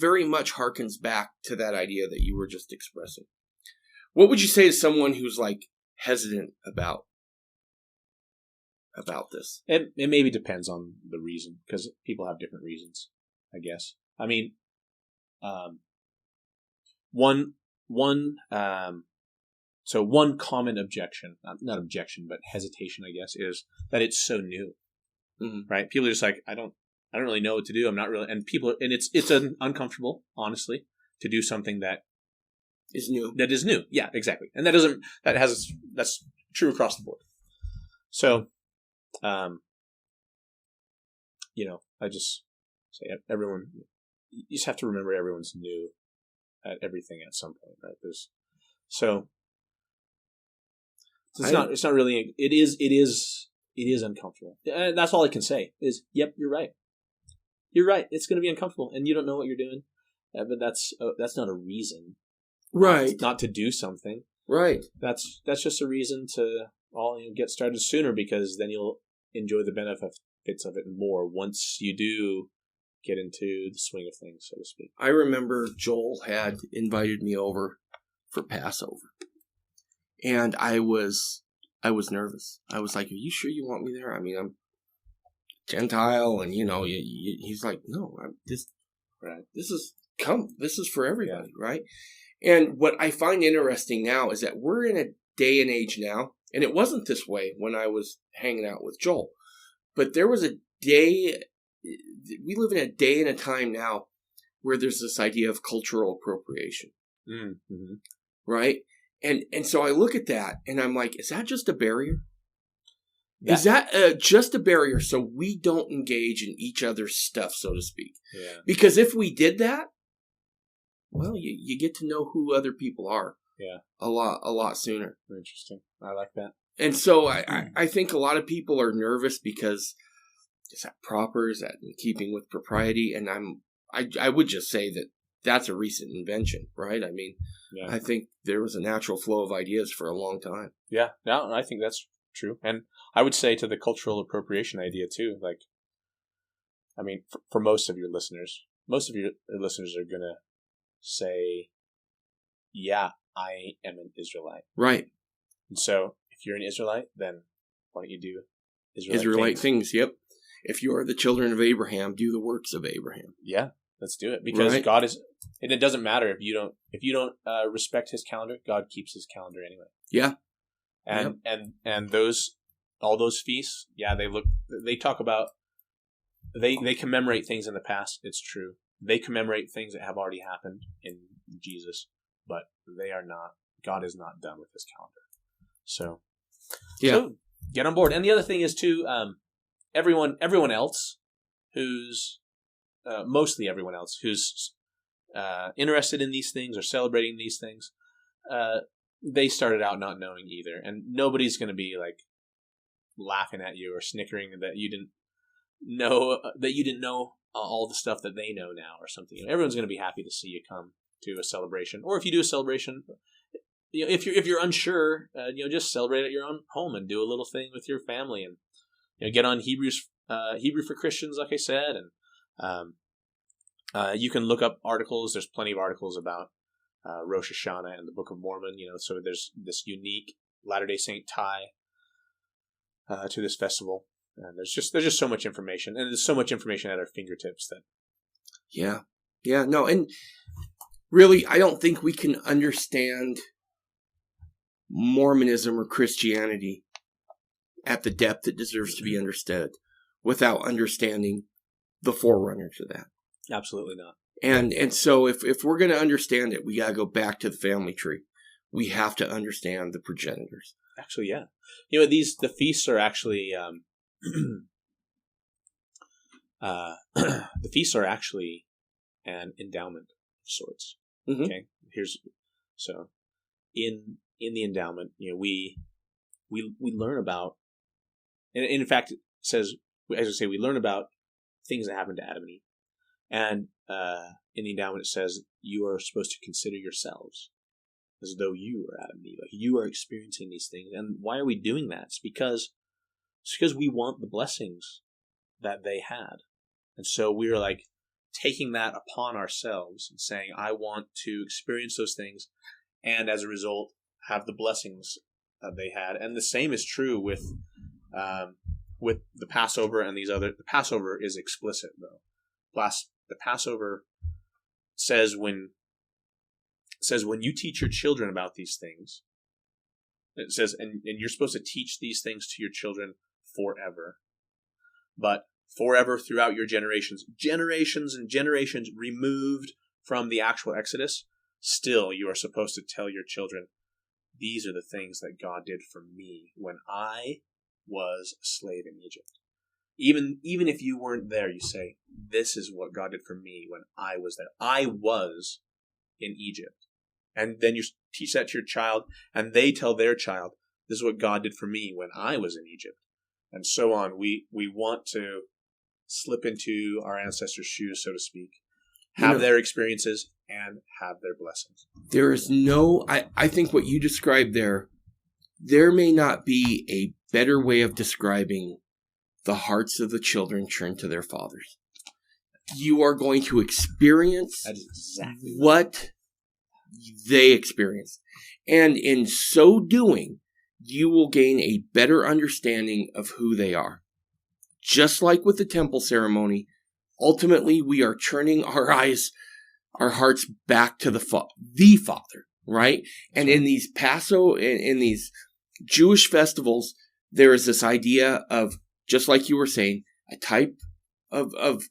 very much harkens back to that idea that you were just expressing. What would you say to someone who's like hesitant about this? It maybe depends on the reason, because people have different reasons, I guess. I mean, one common objection, not objection, but hesitation, I guess, is that it's so new, right? People are just like, I don't I don't really know what to do. I'm not really, and it's uncomfortable, honestly, to do something that is new. That is new. Yeah, exactly. And that's true across the board. So, I just say everyone, you just have to remember everyone's new at everything at some point, right? It's not really, it is uncomfortable. And that's all I can say is, yep, you're right. You're right. It's going to be uncomfortable and you don't know what you're doing. But that's not a reason. Right. Not to do something. Right. That's just a reason to get started sooner, because then you'll enjoy the benefits of it more once you do get into the swing of things, so to speak. I remember Joel had invited me over for Passover, and I was nervous. I was like, "Are you sure you want me there? I mean, I'm Gentile, and he's like, no, this is for everybody, right?" And what I find interesting now is that we're in a day and age now, and it wasn't this way when I was hanging out with Joel, but there was a day, we live in a day and a time now where there's this idea of cultural appropriation, mm-hmm. right? And so I look at that and I'm like, is that just a barrier? Is that just a barrier so we don't engage in each other's stuff, so to speak? Yeah. Because if we did that, well, you get to know who other people are. Yeah. A lot sooner. Interesting. I like that. And so I think a lot of people are nervous because is that proper? Is that in keeping with propriety? And I would just say that that's a recent invention, right? I mean, I think there was a natural flow of ideas for a long time. Yeah. No, I think that's true. And I would say to the cultural appropriation idea too, like, I mean, for most of your listeners are going to say, yeah, I am an Israelite. Right. And so if you're an Israelite, then why don't you do Israelite things? Yep. If you are the children of Abraham, do the works of Abraham. Yeah, let's do it. Because God is, and it doesn't matter if you don't respect his calendar, God keeps his calendar anyway. Yeah. And all those feasts, yeah, they talk about, they commemorate things in the past. It's true. They commemorate things that have already happened in Jesus, but God is not done with his calendar. So get on board. And the other thing is too, everyone else who's, mostly everyone else who's interested in these things or celebrating these things, they started out not knowing either. And nobody's going to be like laughing at you or snickering that you didn't know all the stuff that they know now or something. Everyone's going to be happy to see you come to a celebration. Or if you do a celebration, if you're unsure, just celebrate at your own home and do a little thing with your family, and get on Hebrew for Christians, like I said, and you can look up articles. There's plenty of articles about Rosh HaShanah and the Book of Mormon. So there's this unique Latter-day Saint tie to this festival, and there's just so much information, and there's so much information at our fingertips that. And really, I don't think we can understand Mormonism or Christianity at the depth it deserves to be understood without understanding the forerunners of that. Absolutely not. And so if we're going to understand it, we got to go back to the family tree. We have to understand the progenitors. Actually, yeah. The feasts are actually the feasts are actually an endowment of sorts. Mm-hmm. Okay. In the endowment, we learn about, and in fact, it says, as I say, we learn about things that happened to Adam and Eve. And in the endowment, it says you are supposed to consider yourselves as though you were Adam and Eve. Like you are experiencing these things. And why are we doing that? It's because we want the blessings that they had. And so we're like taking that upon ourselves and saying, I want to experience those things, and as a result, have the blessings that they had. And the same is true with the Passover and these other. The Passover is explicit, though. The Passover says when you teach your children about these things, it says, and you're supposed to teach these things to your children forever. But forever throughout your generations and generations removed from the actual Exodus, still you are supposed to tell your children, these are the things that God did for me when I was a slave in Egypt. Even if you weren't there, you say, this is what God did for me when I was there. I was in Egypt. And then you teach that to your child, and they tell their child, this is what God did for me when I was in Egypt. And so on. We want to slip into our ancestors' shoes, so to speak, have their experiences, and have their blessings. There is I think what you described there may not be a better way of describing the hearts of the children turned to their fathers. You are going to experience that is exactly what they experienced. And in so doing, you will gain a better understanding of who they are. Just like with the temple ceremony, ultimately we are turning our hearts back to the Father, right? And in these in these Jewish festivals, there is this idea of, just like you were saying, a type of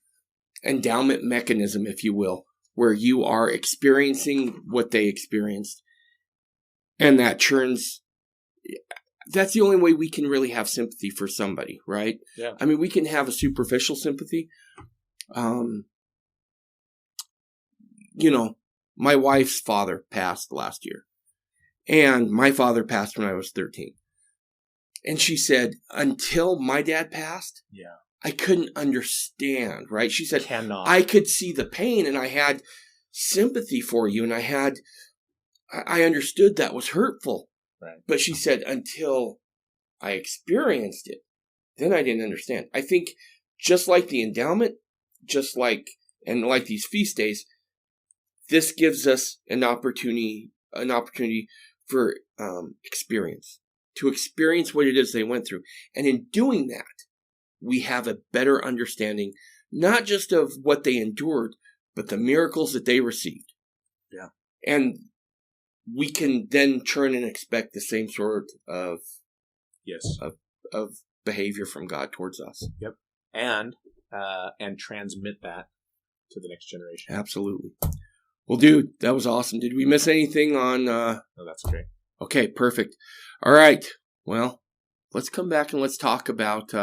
endowment mechanism, if you will, where you are experiencing what they experienced. And that's the only way we can really have sympathy for somebody, right? Yeah. I mean, we can have a superficial sympathy. My wife's father passed last year, and my father passed when I was 13. And she said, until my dad passed, I couldn't understand, right? She said, I could see the pain, and I had sympathy for you, and I understood that was hurtful. Right. But she said, until I experienced it, then I didn't understand. I think just like the endowment, like these feast days, this gives us an opportunity for experience, to experience what it is they went through. And in doing that, we have a better understanding, not just of what they endured, but the miracles that they received. Yeah. And we can then turn and expect the same sort of behavior from God towards us. Yep. And transmit that to the next generation. Absolutely. Well, dude, that was awesome. Did we miss anything on... No, that's great. Okay, perfect. All right. Well, let's come back and let's talk about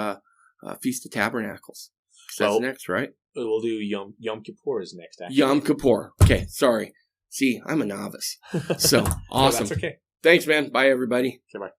Feast of Tabernacles. So that's next, right? We'll do Yom Kippur is next, actually. Yom Kippur. Okay, sorry. See, I'm a novice. So, awesome. No, that's okay. Thanks, man. Bye, everybody. Okay, bye.